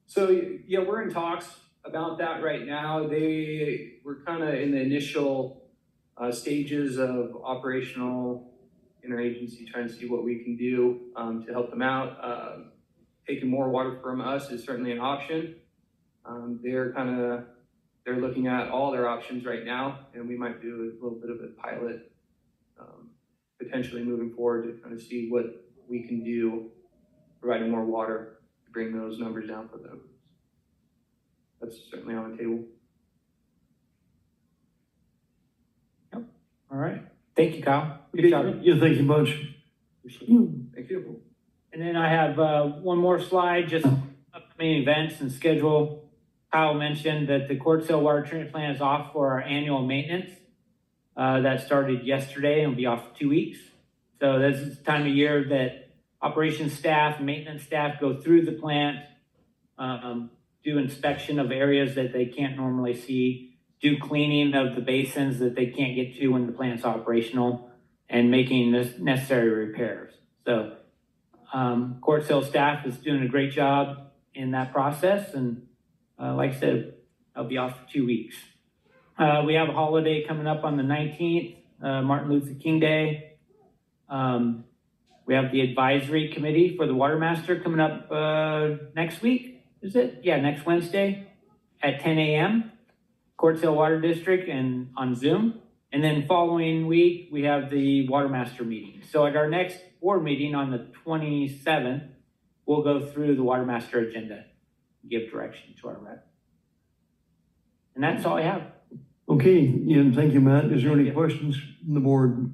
So yeah, we're in talks about that right now. We're kind of in the initial stages of operational interagency, trying to see what we can do to help them out. Taking more water from us is certainly an option. They're looking at all their options right now, and we might do a little bit of a pilot potentially moving forward to kind of see what we can do, providing more water to bring those numbers down for them. That's certainly on the table. Yep. All right. Thank you, Kyle. Good job. Yeah, thank you much. Thank you. And then I have one more slide, just upcoming events and schedule. Kyle mentioned that the Quartz Hill Water Treatment Plant is off for our annual maintenance. That started yesterday and will be off for 2 weeks. So this is the time of year that operations staff, maintenance staff go through the plant, do inspection of areas that they can't normally see, do cleaning of the basins that they can't get to when the plant's operational, and making necessary repairs. So Quartz Hill staff is doing a great job in that process. And like I said, I'll be off for 2 weeks. We have a holiday coming up on the 19th, Martin Luther King Day. We have the advisory committee for the Water Master coming up next week. Is it? Yeah, next Wednesday at 10 a.m. Quartz Hill Water District and on Zoom. And then following week, we have the Water Master meeting. So at our next board meeting on the 27th, we'll go through the Water Master agenda, give direction to our rep. And that's all I have. Okay, Ian, thank you, Matt. Is there any questions from the board?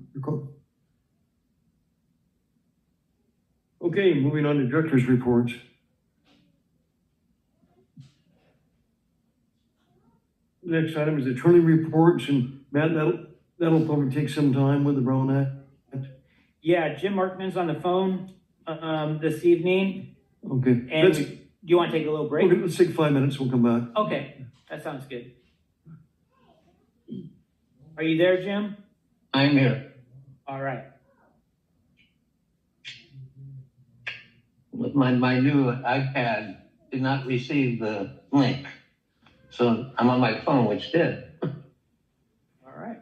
Okay, moving on to director's reports. Next item is attorney reports, and Matt, that'll probably take some time with the Brown Act. Yeah, Jim Markman's on the phone, this evening, Okay. and do you want to take a little break? Okay, let's take 5 minutes, we'll come back. Okay, that sounds good. Are you there, Jim? I'm here. All right. With my new iPad did not receive the link. So I'm on my phone, which did. All right.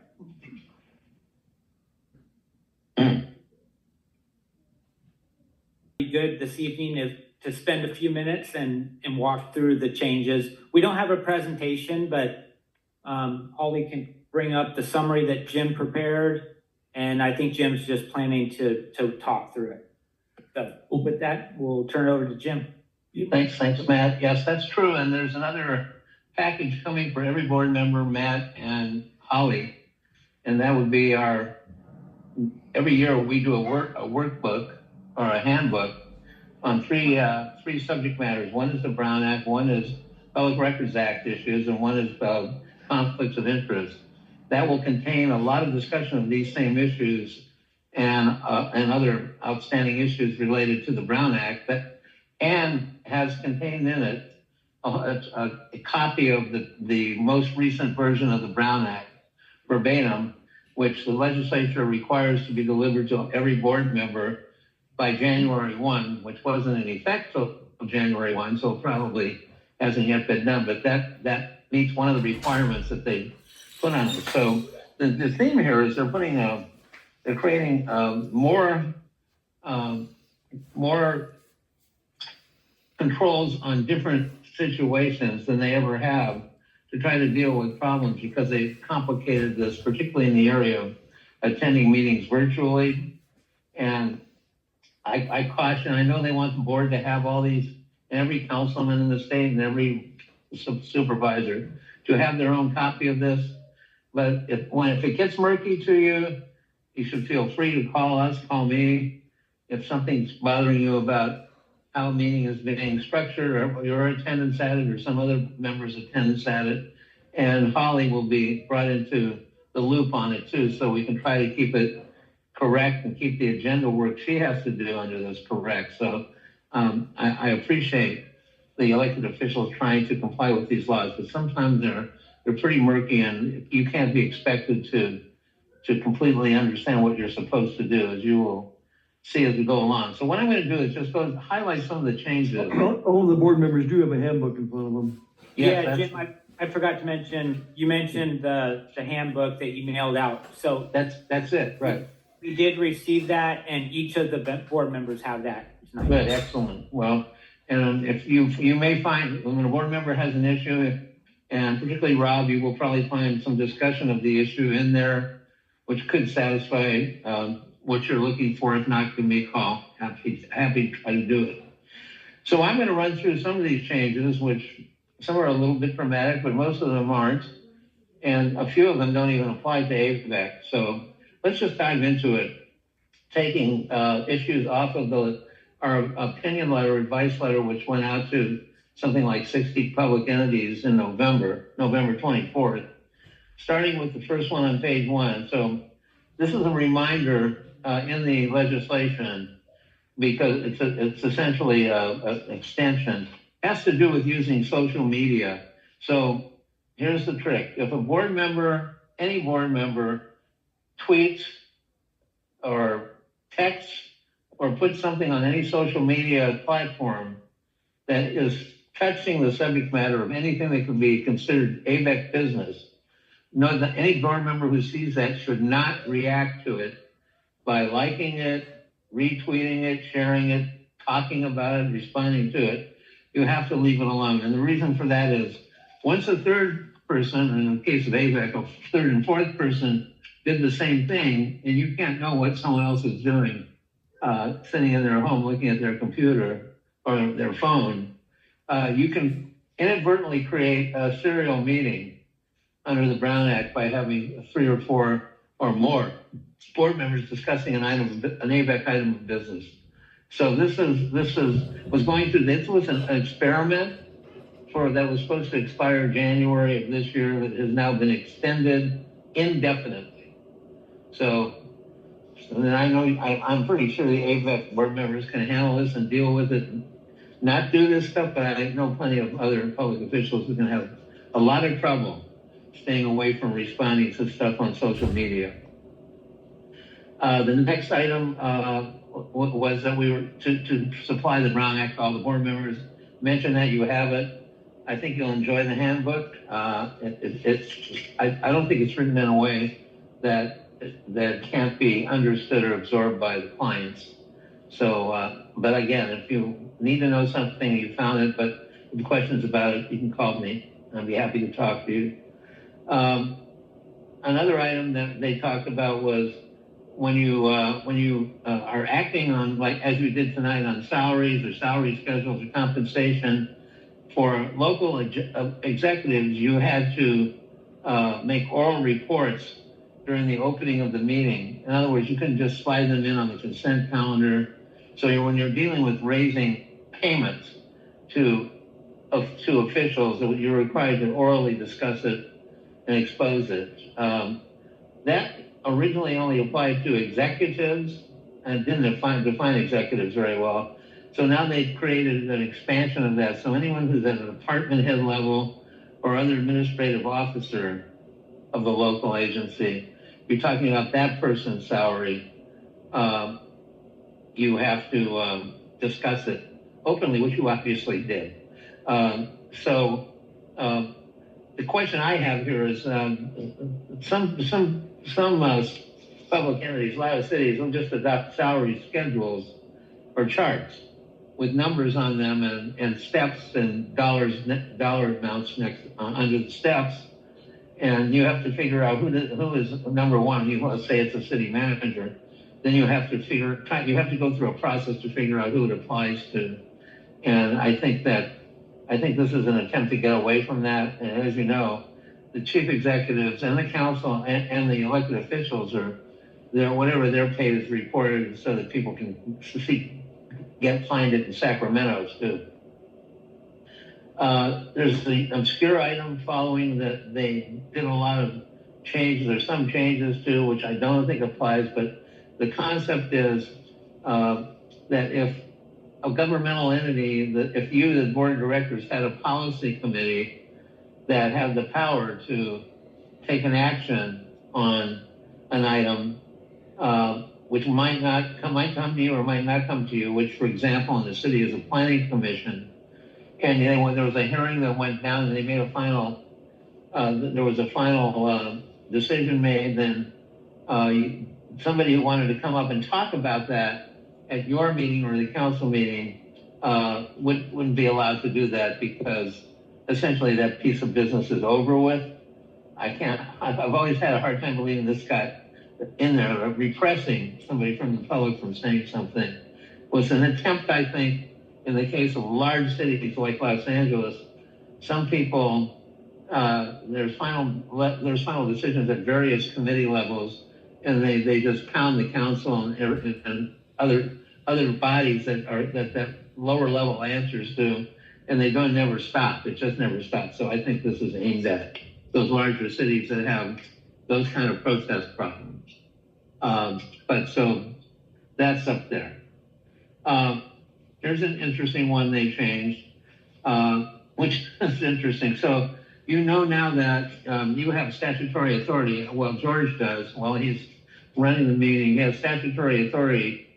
Be good this evening is to spend a few minutes and walk through the changes. We don't have a presentation, but Holly can bring up the summary that Jim prepared, and I think Jim's just planning to talk through it. So with that, we'll turn it over to Jim. Thanks, Matt. Yes, that's true. And there's another package coming for every board member, Matt and Holly. And that would be every year we do a workbook or a handbook on three subject matters. One is the Brown Act, one is Public Records Act issues, and one is conflicts of interest. That will contain a lot of discussion of these same issues and other outstanding issues related to the Brown Act, and has contained in it a copy of the most recent version of the Brown Act, verbatim, which the legislature requires to be delivered to every board member by January 1, which wasn't in effect till January 1, so probably hasn't yet been done, but that meets one of the requirements that they put on it. So the theme here is they're creating more controls on different situations than they ever have to try to deal with problems, because they've complicated this, particularly in the area of attending meetings virtually. And I caution, I know they want the board to have all these, every councilman in the state and every supervisor to have their own copy of this. But if it gets murky to you, you should feel free to call us, call me. If something's bothering you about how a meeting is being structured, or your attendance at it, or some other member's attendance at it, and Holly will be brought into the loop on it too, so we can try to keep it correct and keep the agenda work she has to do under this correct. So I appreciate the elected officials trying to comply with these laws, but sometimes they're pretty murky, and you can't be expected to completely understand what you're supposed to do, as you will see as we go along. So what I'm going to do is just go highlight some of the changes. All of the board members do have a handbook in front of them. Yeah, Jim, I forgot to mention, you mentioned the handbook that you mailed out. So that's it, right? We did receive that, and each of the board members have that tonight. Good, excellent. Well, and if you may find when a board member has an issue, and particularly Rob, you will probably find some discussion of the issue in there, which could satisfy what you're looking for. If not, give me a call. Happy to try to do it. So I'm going to run through some of these changes, which some are a little bit dramatic, but most of them aren't. And a few of them don't even apply to AVEK. So let's just dive into it. Taking issues off of our opinion letter, advice letter, which went out to something like 60 public entities in November 24th, starting with the first one on page 1. So this is a reminder in the legislation, because it's essentially an extension. It has to do with using social media. So here's the trick. If a board member, any board member, tweets or texts or puts something on any social media platform that is touching the subject matter of anything that could be considered AVEK business, know that any board member who sees that should not react to it by liking it, retweeting it, sharing it, talking about it, responding to it. You have to leave it alone. And the reason for that is, once a third person, in the case of AVEK, a third and fourth person did the same thing, and you can't know what someone else is doing, sitting in their home looking at their computer or their phone, you can inadvertently create a serial meeting under the Brown Act by having 3 or 4 or more board members discussing an AVEK item of business. So this was an experiment that was supposed to expire January of this year, that has now been extended indefinitely. So then I'm pretty sure the AVEK board members can handle this and deal with it and not do this stuff, but I know plenty of other public officials who can have a lot of trouble staying away from responding to stuff on social media. The next item was that we were to supply the Brown Act. All the board members mentioned that you have it. I think you'll enjoy the handbook. I don't think it's written in a way that can't be understood or absorbed by the clients. So, but again, if you need to know something, you found it, but if you have questions about it, you can call me. I'd be happy to talk to you. Another item that they talked about was when you are acting on, like as we did tonight, on salaries or salary schedules or compensation for local executives, you had to make oral reports during the opening of the meeting. In other words, you couldn't just slide them in on the consent calendar. So when you're dealing with raising payments to officials, you're required to orally discuss it and expose it. That originally only applied to executives and didn't define executives very well. So now they've created an expansion of that. So anyone who's at an department head level or other administrative officer of the local agency, you're talking about that person's salary. You have to discuss it openly, which you obviously did. The question I have here is some public entities, a lot of cities will just adopt salary schedules or charts with numbers on them and steps and dollar amounts next under the steps, and you have to figure out who is number one. You want to say it's a city manager, then you have to go through a process to figure out who it applies to, and I think this is an attempt to get away from that. And as you know, the chief executives and the council and the elected officials whatever their pay is reported so that people can find it in Sacramento too. There's the obscure item following that they did a lot of changes. There's some changes too, which I don't think applies, but the concept is that if a governmental entity, if you, the board of directors, had a policy committee that had the power to take an action on an item, which might come to you or might not come to you, which, for example, in the city is a planning commission, and then when there was a hearing that went down and they made there was a final decision made, then somebody who wanted to come up and talk about that at your meeting or the council meeting wouldn't be allowed to do that because essentially that piece of business is over with. I've always had a hard time believing this got in there. Repressing somebody from the public from saying something was an attempt, I think, in the case of large cities like Los Angeles. Some people, there's final decisions at various committee levels, and they just pound the council and other bodies that lower level answers to, and they never stop. It just never stops. So I think this is aimed at those larger cities that have those kind of protest problems. But so that's up there. Here's an interesting one they changed, which is interesting. So you know now that you have statutory authority. Well, George does. While he's running the meeting, he has statutory authority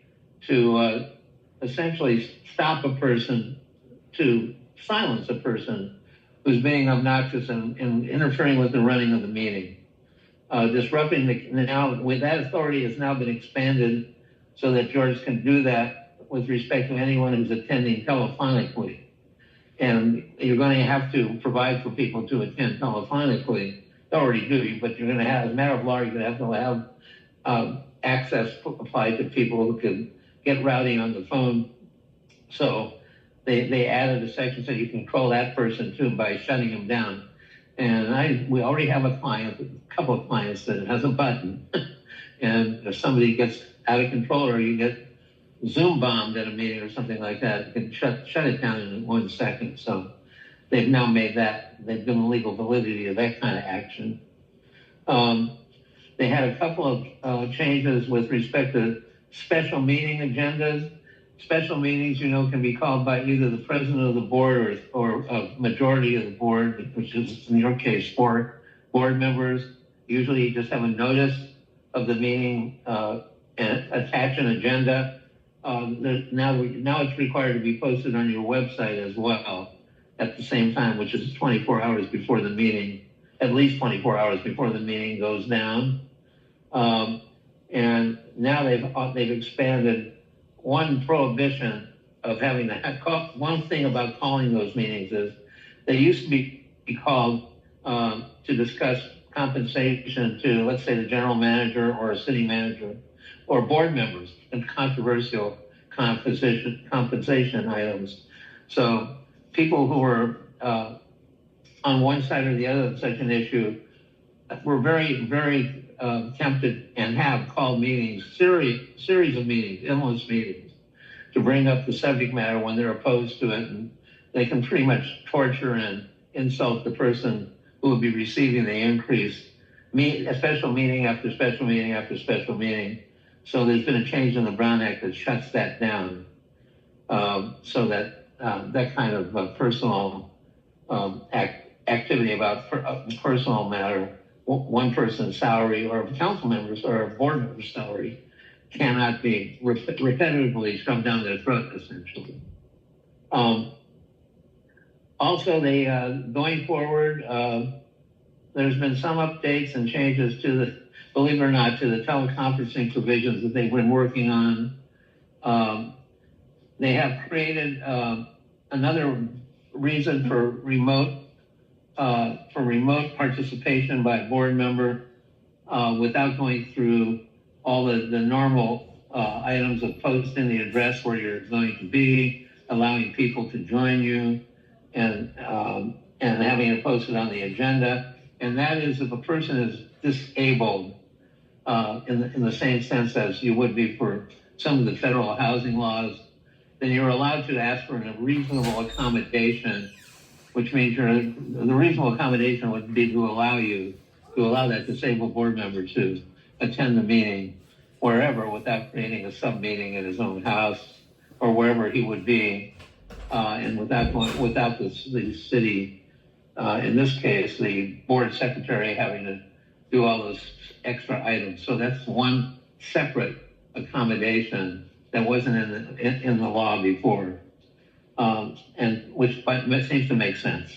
to essentially stop a person, to silence a person who's being obnoxious and interfering with the running of the meeting. Disrupting now with that authority has now been expanded so that George can do that with respect to anyone who's attending telephonically. And you're going to have to provide for people to attend telephonically. They already do, but you're going to have, as a matter of law, you're going to have access applied to people who can get rowdy on the phone. So they added a section so you control that person too by shutting him down. And we already have a couple of clients that has a button. And if somebody gets out of control or you get Zoom bombed at a meeting or something like that, you can shut it down in 1 second. So they've now made that, they've given legal validity to that kind of action. They had a couple of changes with respect to special meeting agendas. Special meetings, you know, can be called by either the president of the board or a majority of the board, which is in your case 4 board members. Usually you just have a notice of the meeting and attach an agenda. Now it's required to be posted on your website as well at the same time, which is 24 hours before the meeting, at least 24 hours before the meeting goes down. And now they've expanded one prohibition of having to one thing about calling those meetings is they used to be called to discuss compensation to, let's say, the general manager or a city manager or board members and controversial compensation items. So people who were on one side or the other of such an issue were very, very tempted and have called meetings, series of meetings, endless meetings, to bring up the subject matter when they're opposed to it. And they can pretty much torture and insult the person who will be receiving the increase, a special meeting after special meeting after special meeting. So there's been a change in the Brown Act that shuts that down, so that that kind of personal activity about a personal matter, one person's salary or a council member's or a board member's salary cannot be repetitively shoved down their throat, essentially. Also, they going forward, there's been some updates and changes to the, believe it or not, to the teleconferencing provisions that they've been working on. They have created another reason for remote participation by a board member without going through all the normal items of posting the address where you're going to be, allowing people to join you, and having it posted on the agenda. And that is if a person is disabled in the same sense as you would be for some of the federal housing laws, then you're allowed to ask for a reasonable accommodation, which means the reasonable accommodation would be to allow that disabled board member to attend the meeting wherever without creating a sub-meeting in his own house or wherever he would be, and without the city, in this case, the board secretary having to do all those extra items. So that's one separate accommodation that wasn't in the law before, and which seems to make sense.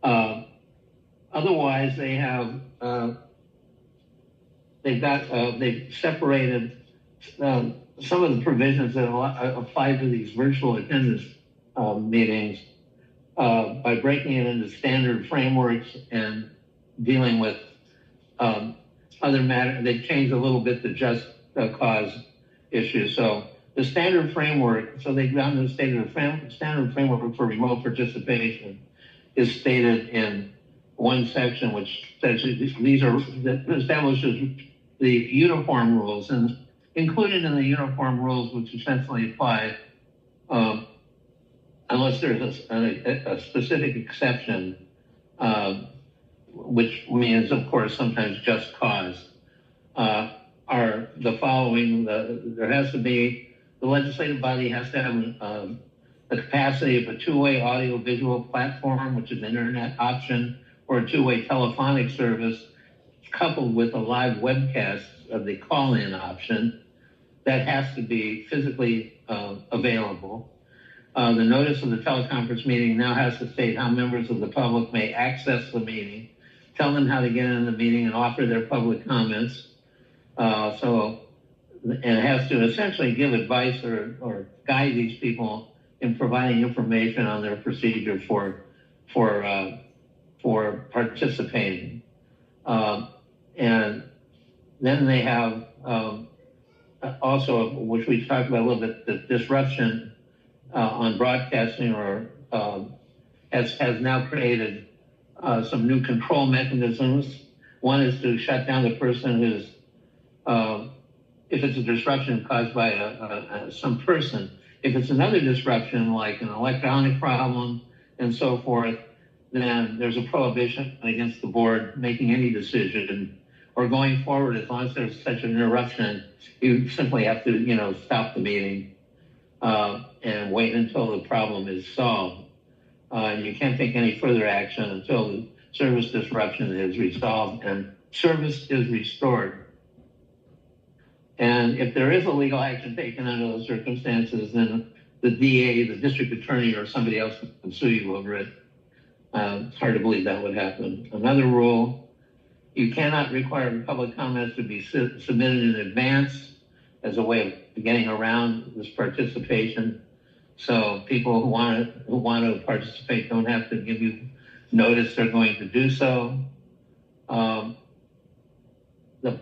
Otherwise, they have they've separated some of the provisions that apply to these virtual attendance meetings by breaking it into standard frameworks and dealing with other matters. They've changed a little bit the just cause issue. So the standard framework, so they've gone to the standard framework for remote participation is stated in one section, which says that establishes the uniform rules, and included in the uniform rules, which essentially apply unless there's a specific exception, which means, of course, sometimes just cause, are the following. There has to be, the legislative body has to have the capacity of a two-way audio-visual platform, which is an internet option, or a two-way telephonic service, coupled with a live webcast of the call-in option that has to be physically available. The notice of the teleconference meeting now has to state how members of the public may access the meeting, tell them how to get in the meeting, and offer their public comments. And it has to essentially give advice or guide these people in providing information on their procedure for participating. And then they have also, which we talked about a little bit, the disruption on broadcasting has now created some new control mechanisms. One is to shut down the person who's, if it's a disruption caused by some person. If it's another disruption, like an electronic problem and so forth, then there's a prohibition against the board making any decision or going forward, as long as there's such an interruption, you simply have to, stop the meeting, and wait until the problem is solved. And you can't take any further action until the service disruption is resolved and service is restored. And if there is a legal action taken under those circumstances, then the DA, the district attorney, or somebody else can sue you over it. It's hard to believe that would happen. Another rule, you cannot require public comments to be submitted in advance as a way of getting around this participation. So people who want to participate don't have to give you notice they're going to do so.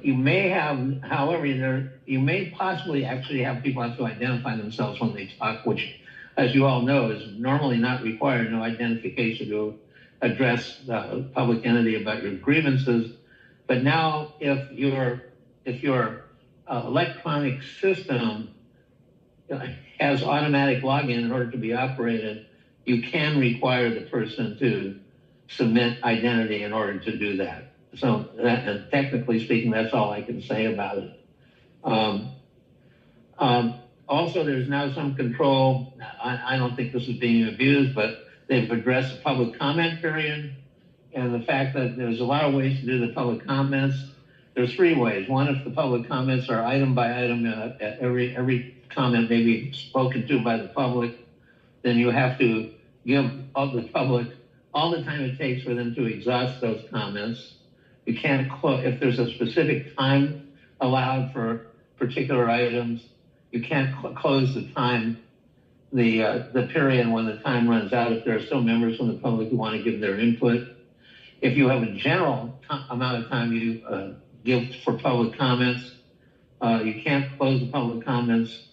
You may have, however, you may possibly actually have people have to identify themselves when they talk, which, as you all know, is normally not required. No identification to address the public entity about your grievances. But now, if your electronic system has automatic login in order to be operated, you can require the person to submit identity in order to do that. So and technically speaking, that's all I can say about it. Also, there's now some control. I don't think this is being abused, but they've addressed the public comment period and the fact that there's a lot of ways to do the public comments. There's 3 ways. One, if the public comments are item by item, every comment may be spoken to by the public, then you have to give the public all the time it takes for them to exhaust those comments. You can't if there's a specific time allowed for particular items, you can't close the time, the period when the time runs out if there are still members from the public who want to give their input. If you have a general amount of time you give for public comments, you can't close the public comments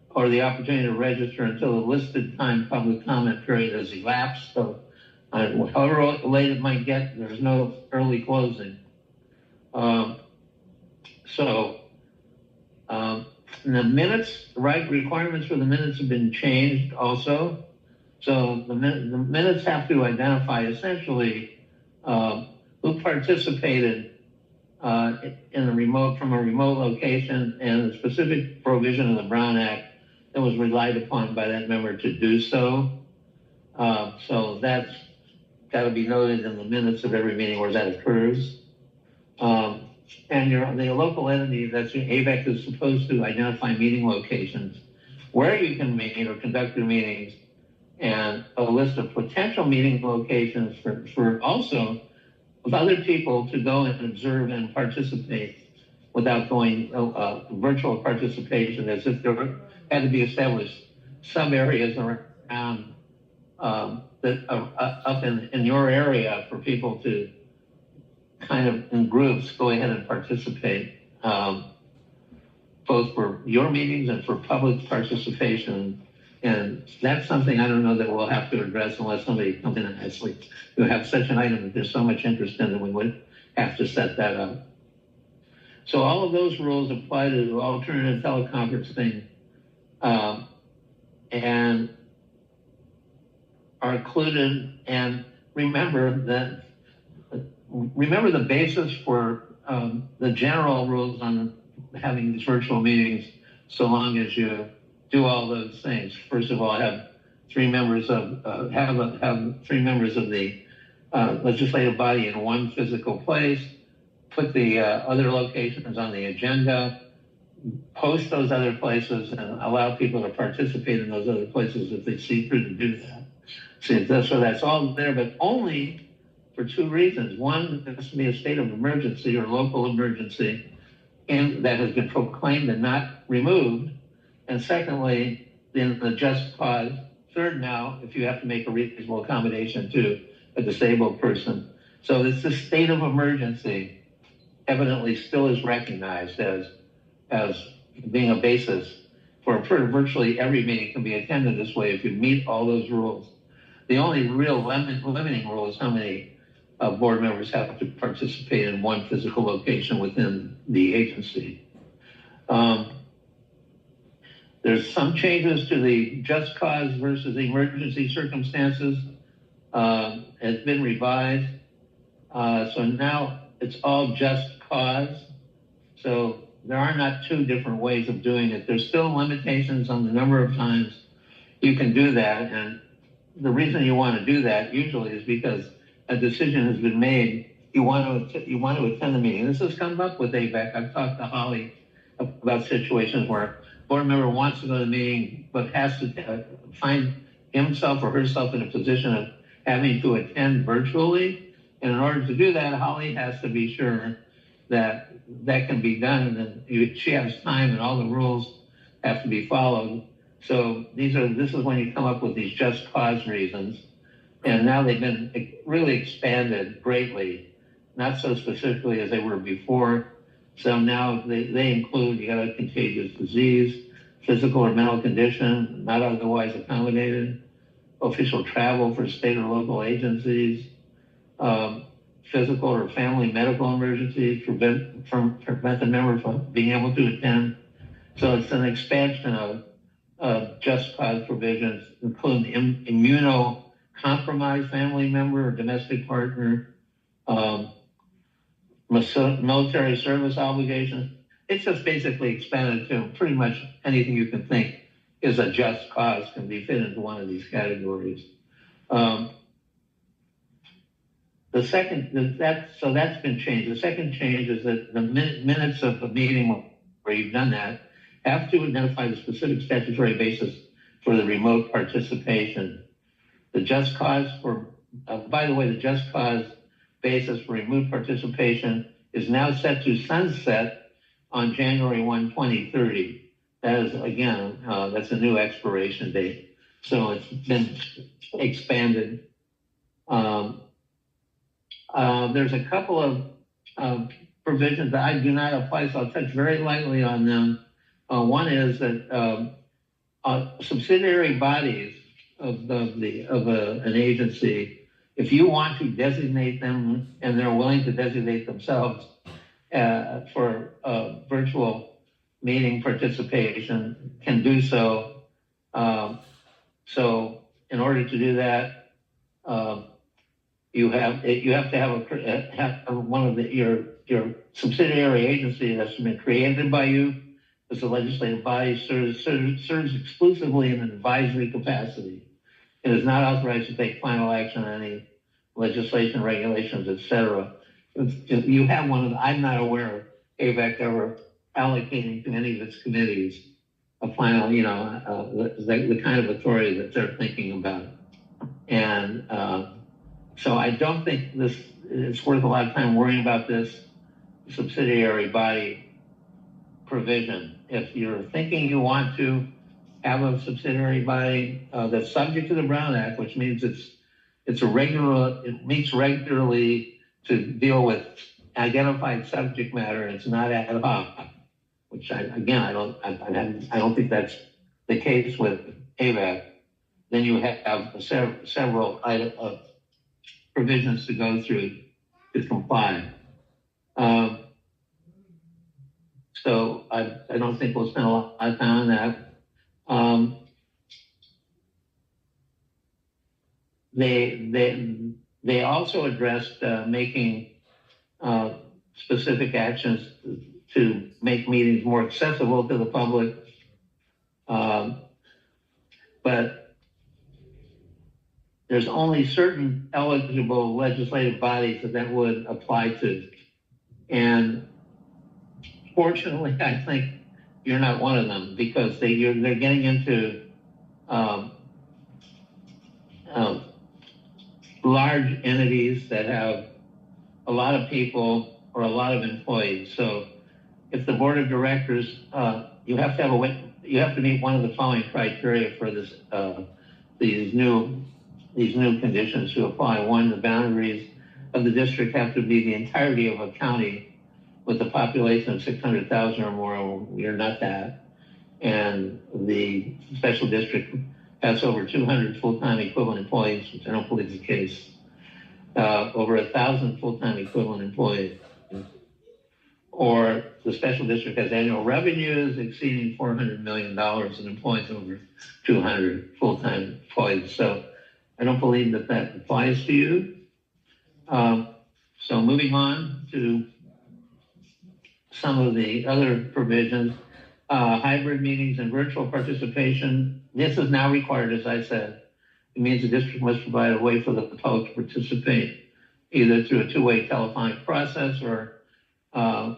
or the opportunity to register until the listed time public comment period has elapsed. So however late it might get, there's no early closing. The minutes, right, requirements for the minutes have been changed also. So the minutes have to identify essentially who participated in from a remote location and the specific provision of the Brown Act that was relied upon by that member to do so. So that's got to be noted in the minutes of every meeting where that occurs. And the local entity, that's AVEK, is supposed to identify meeting locations where you can meet or conduct your meetings, and a list of potential meeting locations for also with other people to go and observe and participate without going virtual participation, as if there had to be established some areas around that are up in your area for people to kind of in groups go ahead and participate, both for your meetings and for public participation. And that's something I don't know that we'll have to address unless somebody comes in and actually you have such an item that there's so much interest in that we would have to set that up. So all of those rules apply to alternative teleconferencing and are included. And remember the basis for the general rules on having these virtual meetings, so long as you do all those things. First of all, have 3 members of have 3 members of the legislative body in one physical place. Put the other locations on the agenda. Post those other places and allow people to participate in those other places if they see fit to do that. So that's all there, but only for 2 reasons. One, there has to be a state of emergency or local emergency that has been proclaimed and not removed. And secondly, in the just cause. Third, now, if you have to make a reasonable accommodation to a disabled person. So this state of emergency evidently still is recognized as being a basis for virtually every meeting can be attended this way if you meet all those rules. The only real limiting rule is how many board members have to participate in one physical location within the agency. There's some changes to the just cause versus emergency circumstances. Has been revised. So now it's all just cause. So there are not two different ways of doing it. There's still limitations on the number of times you can do that. And the reason you want to do that usually is because a decision has been made. You want to attend the meeting. This has come up with AVEK. I've talked to Holly about situations where a board member wants to go to the meeting, but has to find himself or herself in a position of having to attend virtually. And in order to do that, Holly has to be sure that that can be done, and then she has time, and all the rules have to be followed. So this is when you come up with these just cause reasons, and now they've been really expanded greatly, not so specifically as they were before. So now they include, you got a contagious disease, physical or mental condition not otherwise accommodated, official travel for state or local agencies, physical or family medical emergencies, prevent the member from being able to attend. So it's an expansion of just cause provisions, including immunocompromised family member or domestic partner, military service obligations. It's just basically expanded to pretty much anything you can think is a just cause can be fit into one of these categories. That's been changed. The second change is that the minutes of the meeting where you've done that have to identify the specific statutory basis for the remote participation. The just cause by the way, the just cause basis for remote participation is now set to sunset on January 1, 2030. That is, again, that's a new expiration date. So it's been expanded. There's a couple of provisions that I do not apply, so I'll touch very lightly on them. One is that subsidiary bodies of an agency, if you want to designate them and they're willing to designate themselves for virtual meeting participation, can do so. So in order to do that, you have to have one of your subsidiary agency that's been created by you as a legislative body serves exclusively in an advisory capacity. It is not authorized to take final action on any legislation, regulations, etc. You have one of the, I'm not aware of AVEK ever allocating to any of its committees a final, the kind of authority that they're thinking about. And so I don't think it's worth a lot of time worrying about this subsidiary body provision. If you're thinking you want to have a subsidiary body that's subject to the Brown Act, which means it meets regularly to deal with identified subject matter, it's not ad hoc, which I don't think that's the case with AVEK. Then you have several provisions to go through to comply. So I don't think we'll spend a lot of time on that. They also addressed making specific actions to make meetings more accessible to the public. But there's only certain eligible legislative bodies that would apply to. And fortunately, I think you're not one of them, because they're getting into large entities that have a lot of people or a lot of employees. So if the board of directors, you have to meet one of the following criteria for this, these new conditions to apply. One, the boundaries of the district have to be the entirety of a county with a population of 600,000 or more. We're not that. And the special district has over 200 full-time equivalent employees, which I don't believe is the case. Over 1,000 full-time equivalent employees. Or the special district has annual revenues exceeding $400 million and employs over 200 full-time employees. So I don't believe that applies to you. So moving on to some of the other provisions. Hybrid meetings and virtual participation. This is now required, as I said. It means the district must provide a way for the public to participate, either through a two-way telephonic process or a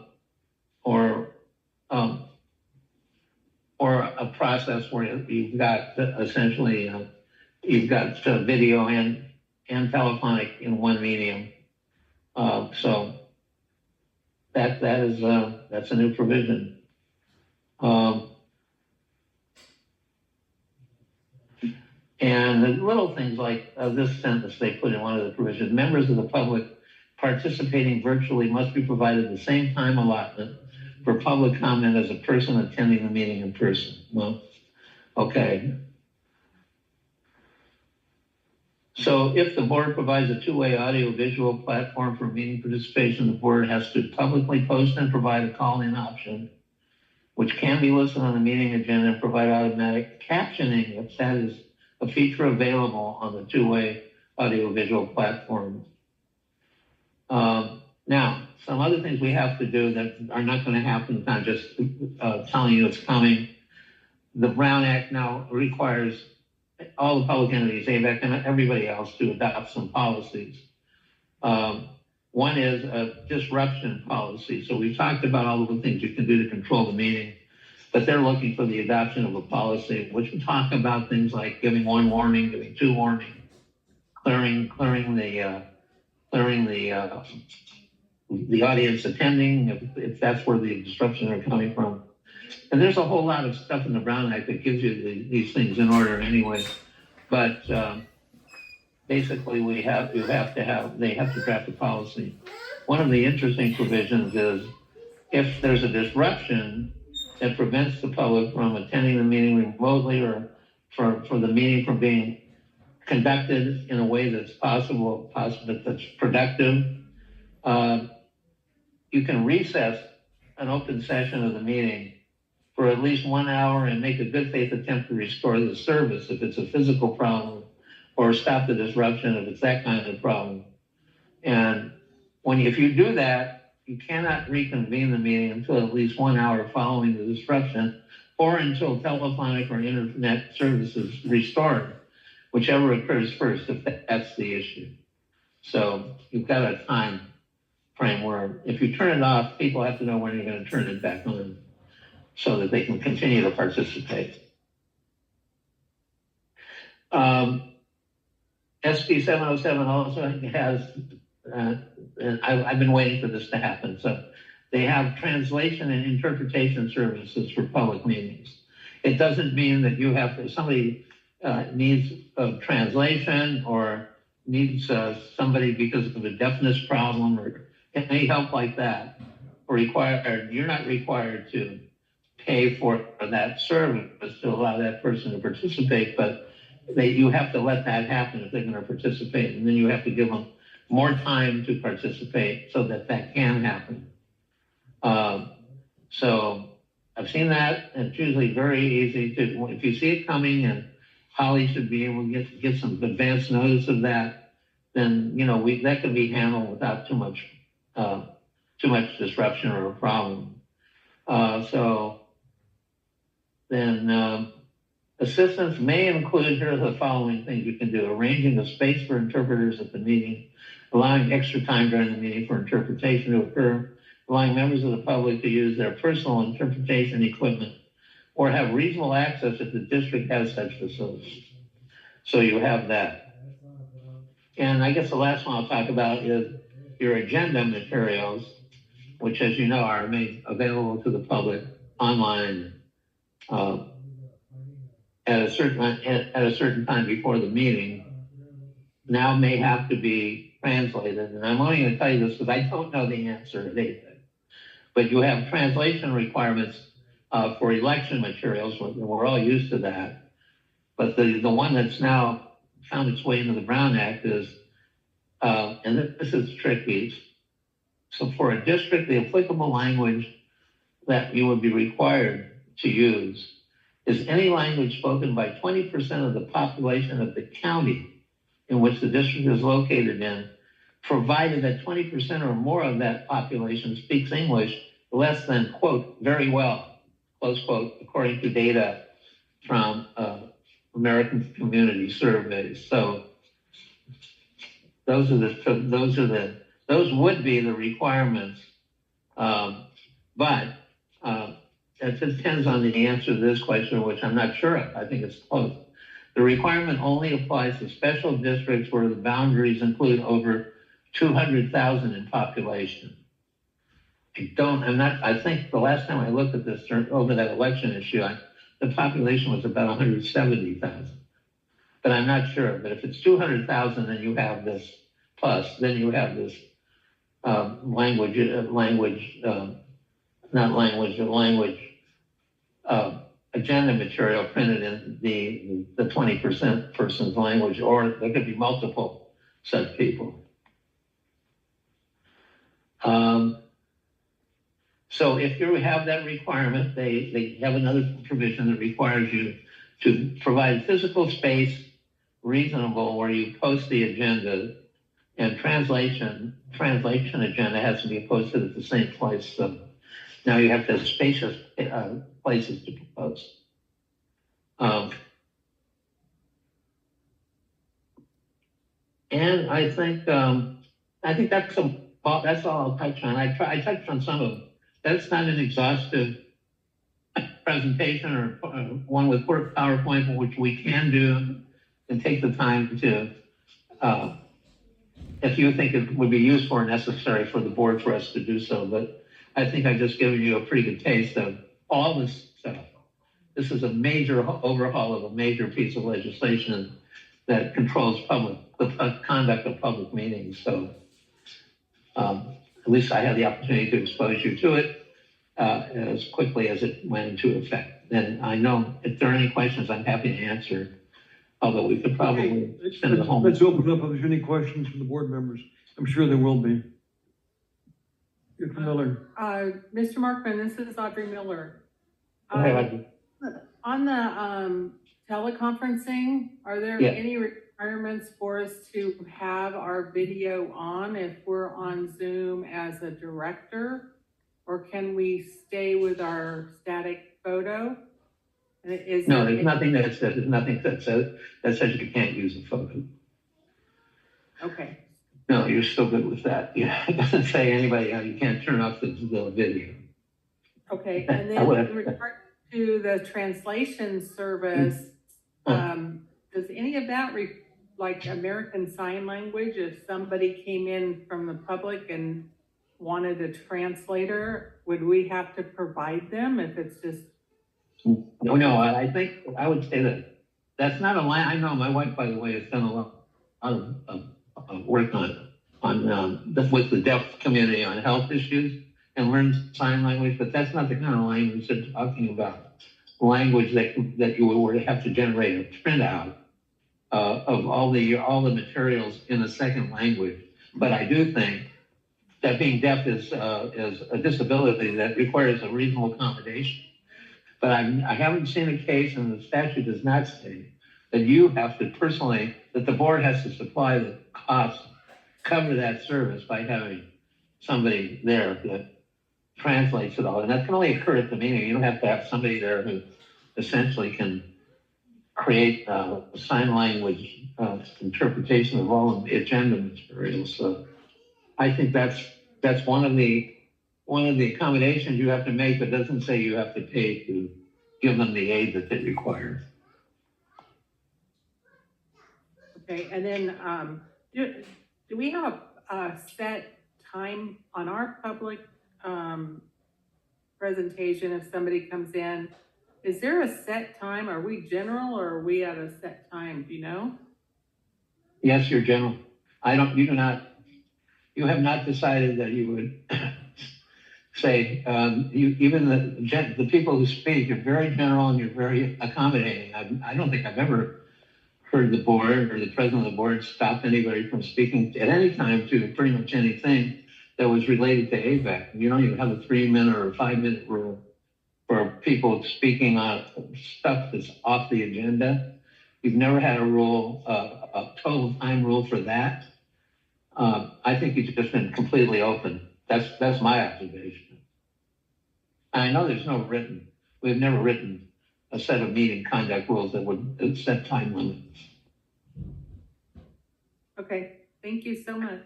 process where you've got essentially you've got video and telephonic in one medium. So that's a new provision. And the little things like this sentence they put in one of the provisions: members of the public participating virtually must be provided the same time allotment for public comment as a person attending the meeting in person. Well, okay. So if the board provides a two-way audio-visual platform for meeting participation, the board has to publicly post and provide a call-in option, which can be listed on the meeting agenda, and provide automatic captioning if that is a feature available on the two-way audio-visual platform. Now, some other things we have to do that are not going to happen, I'm just telling you it's coming. The Brown Act now requires all the public entities, AVEK and everybody else, to adopt some policies. One is a disruption policy. So we've talked about all of the things you can do to control the meeting, but they're looking for the adoption of a policy, which will talk about things like giving one warning, giving two warnings, clearing the audience attending, if that's where the disruptions are coming from. And there's a whole lot of stuff in the Brown Act that gives you these things in order anyway. But basically, they have to draft a policy. One of the interesting provisions is if there's a disruption that prevents the public from attending the meeting remotely, or for the meeting from being conducted in a way that's possible that's productive, you can recess an open session of the meeting for at least 1 hour and make a good faith attempt to restore the service if it's a physical problem, or stop the disruption if it's that kind of problem. And if you do that, you cannot reconvene the meeting until at least 1 hour following the disruption, or until telephonic or internet service is restored, whichever occurs first, if that's the issue. So you've got a time frame where if you turn it off, people have to know when you're going to turn it back on, so that they can continue to participate. SB 707 also has, and I've been waiting for this to happen. So they have translation and interpretation services for public meetings. It doesn't mean that you have to, if somebody needs a translation or needs somebody because of a deafness problem or any help like that, you're not required to pay for that service to allow that person to participate, but you have to let that happen if they're going to participate, and then you have to give them more time to participate so that can happen. So I've seen that, and it's usually very easy to, if you see it coming, and Holly should be able to get some advance notice of that, then that can be handled without too much disruption or a problem. Then assistance may include, here are the following things you can do: arranging a space for interpreters at the meeting, allowing extra time during the meeting for interpretation to occur, allowing members of the public to use their personal interpretation equipment, or have reasonable access if the district has such facilities. So you have that. And I guess the last one I'll talk about is your agenda materials, which, as you know, are made available to the public online at a certain time before the meeting. Now may have to be translated, and I'm only going to tell you this because I don't know the answer to anything. But you have translation requirements for election materials. We're all used to that. But the one that's now found its way into the Brown Act is, and this is tricky. So for a district, the applicable language that you would be required to use is any language spoken by 20% of the population of the county in which the district is located in, provided that 20% or more of that population speaks English less than, quote, very well, close quote, according to data from American community surveys. So those would be the requirements. But it depends on the answer to this question, which I'm not sure of. I think it's close. The requirement only applies to special districts where the boundaries include over 200,000 in population. I think the last time I looked at this over that election issue, the population was about 170,000. But I'm not sure. But if it's 200,000, then you have this plus, then you have this language agenda material printed in the 20% person's language, or there could be multiple such people. So if you have that requirement, they have another provision that requires you to provide physical space reasonable where you post the agenda, and translation agenda has to be posted at the same place. So now you have to have spacious places to post. And I think that's all I'll touch on. I touched on some of them. That's not an exhaustive presentation or one with PowerPoint, which we can do and take the time to, if you think it would be useful or necessary for the board for us to do so. But I think I've just given you a pretty good taste of all this stuff. This is a major overhaul of a major piece of legislation that controls the conduct of public meetings. So at least I had the opportunity to expose you to it as quickly as it went into effect. And I know if there are any questions, I'm happy to answer, although we could probably spend the whole. Let's open up if there's any questions from the board members. I'm sure there will be. Mr. Miller. Mr. Markman, this is Audrey Miller. Go ahead, Audrey. On the teleconferencing, are there any requirements for us to have our video on if we're on Zoom as a director? Or can we stay with our static photo? No, there's nothing that says you can't use a photo. Okay. No, you're still good with that. Yeah, it doesn't say anybody how you can't turn off the video. Okay, and then in regard to the translation service, does any of that like American Sign Language, if somebody came in from the public and wanted a translator, would we have to provide them if it's just? No, I think I would say that that's not a line. I know my wife, by the way, has done a lot of work with the deaf community on health issues and learns sign language, but that's not the kind of language they're talking about. Language that you would have to generate a printout of all the materials in a second language. But I do think that being deaf is a disability that requires a reasonable accommodation. But I haven't seen a case, and the statute does not say that you have to personally, that the board has to supply the cost, cover that service by having somebody there that translates it all. And that can only occur at the meeting. You don't have to have somebody there who essentially can create sign language interpretation of all of the agenda materials. So I think that's one of the accommodations you have to make, but doesn't say you have to pay to give them the aid that they require. Okay, and then do we have a set time on our public presentation if somebody comes in? Is there a set time? Are we general or are we at a set time? Do you know? Yes, you're general. You have not decided that you would say, even the people who speak, you're very general and you're very accommodating. I don't think I've ever heard the board or the president of the board stop anybody from speaking at any time to pretty much anything that was related to AVEK. You don't even have a 3-minute or a 5-minute rule for people speaking on stuff that's off the agenda. You've never had a rule, a total time rule for that. I think you've just been completely open. That's my observation. I know we've never written a set of meeting conduct rules that would set time limits. Okay, thank you so much.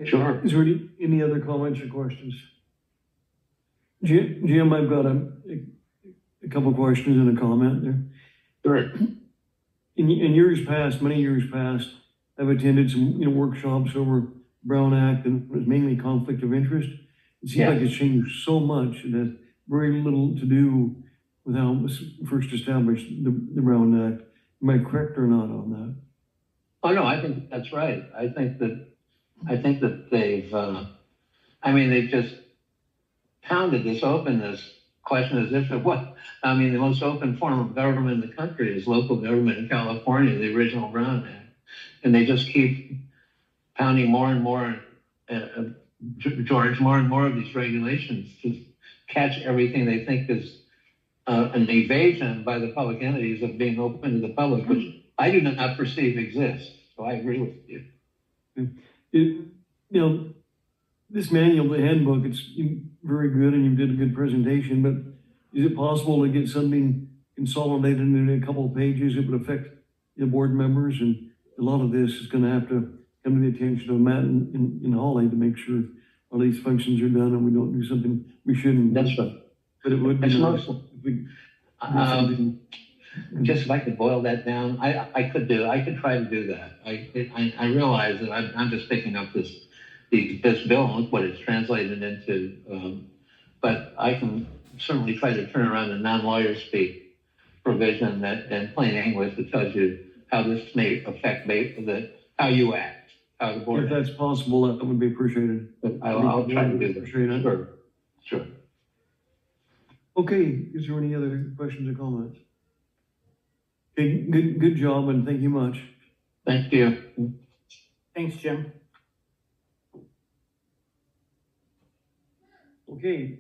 Sure. Is there any other comments or questions? Jim, I've got a couple of questions and a comment there. Sure. In years past, many years past, I've attended some, workshops over Brown Act, and it was mainly conflict of interest. It seems like it's changed so much. It has very little to do with how it was first established, the Brown Act. Am I correct or not on that? Oh, no, I think that's right. I think that they've just pounded this question as if it was. I mean, the most open form of government in the country is local government in California, the original Brown Act. And they just keep pounding more and more, George, more and more of these regulations to catch everything they think is an evasion by the public entities of being open to the public, which I do not perceive exists. So I agree with you. This manual, the handbook, it's very good and you did a good presentation, but is it possible to get something consolidated in a couple of pages that would affect the board members? And a lot of this is going to have to come to the attention of Matt and Holly to make sure all these functions are done and we don't do something we shouldn't. That's right. But it would be nice if we did something. Just if I could boil that down, I could try to do that. I realize that I'm just picking up this bill and look what it's translated into. But I can certainly try to turn around a non-lawyer speak provision that in plain English that tells you how this may affect how you act, how the board If acts. that's possible, that would be appreciated. But I'll try to do Appreciate that. it. Sure. Okay, is there any other questions or comments? Okay, good job and thank you much. Thank you. Thanks, Jim. Okay.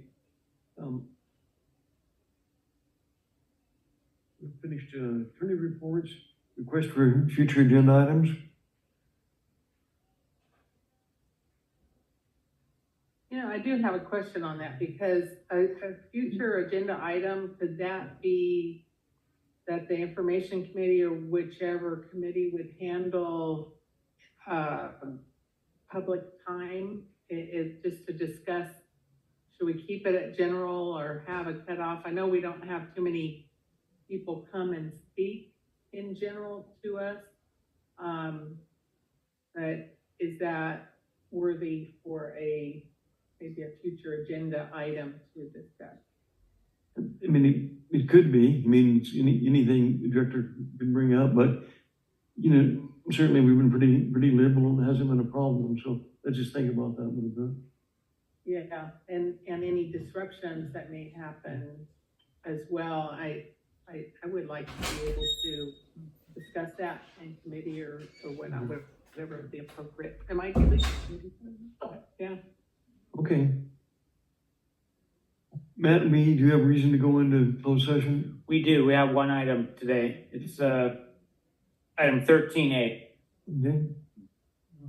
We've finished attorney reports, request for future agenda items. I do have a question on that because a future agenda item, could that be that the information committee or whichever committee would handle public time is just to discuss, should we keep it at general or have a cutoff? I know we don't have too many people come and speak in general to us, but is that worthy for maybe a future agenda item to discuss? I mean, it could be. I mean, it's anything the director can bring up, but certainly we've been pretty liberal and it hasn't been a problem. So let's just think about that a little bit. Yeah, and any disruptions that may happen as well. I would like to be able to discuss that in committee or whatever would be appropriate. Am I doing? Yeah. Okay. Matt, do you have reason to go into closed session? We do. We have one item today. It's item 13A. Okay. And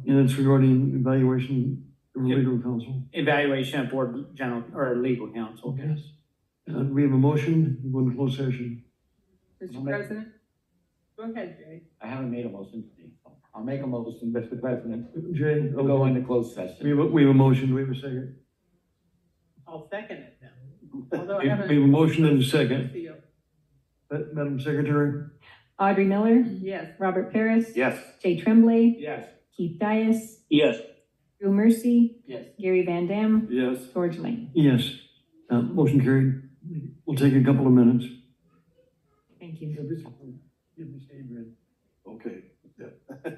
it's regarding evaluation of legal counsel. Evaluation of board general or legal counsel. Okay. We have a motion to go into closed session. Mr. President? Go ahead, Jay. I haven't made a motion today, so I'll make a motion, Mr. President, Jay? to go Okay. into closed session. We have a motion. Do we have a second? I'll second it then. Although I We have haven't. a motion and a second. Madam Secretary? Audrey Miller, Yes. Robert Paris, Yes. Jay Tremblay, Yes. Keith Dias, Yes. Drew Mercy, Yes. Gary Van Dam, Yes. George Lane. Yes. Motion carried. We'll take a couple of minutes. Thank you. Give me Steve, Okay. Yeah.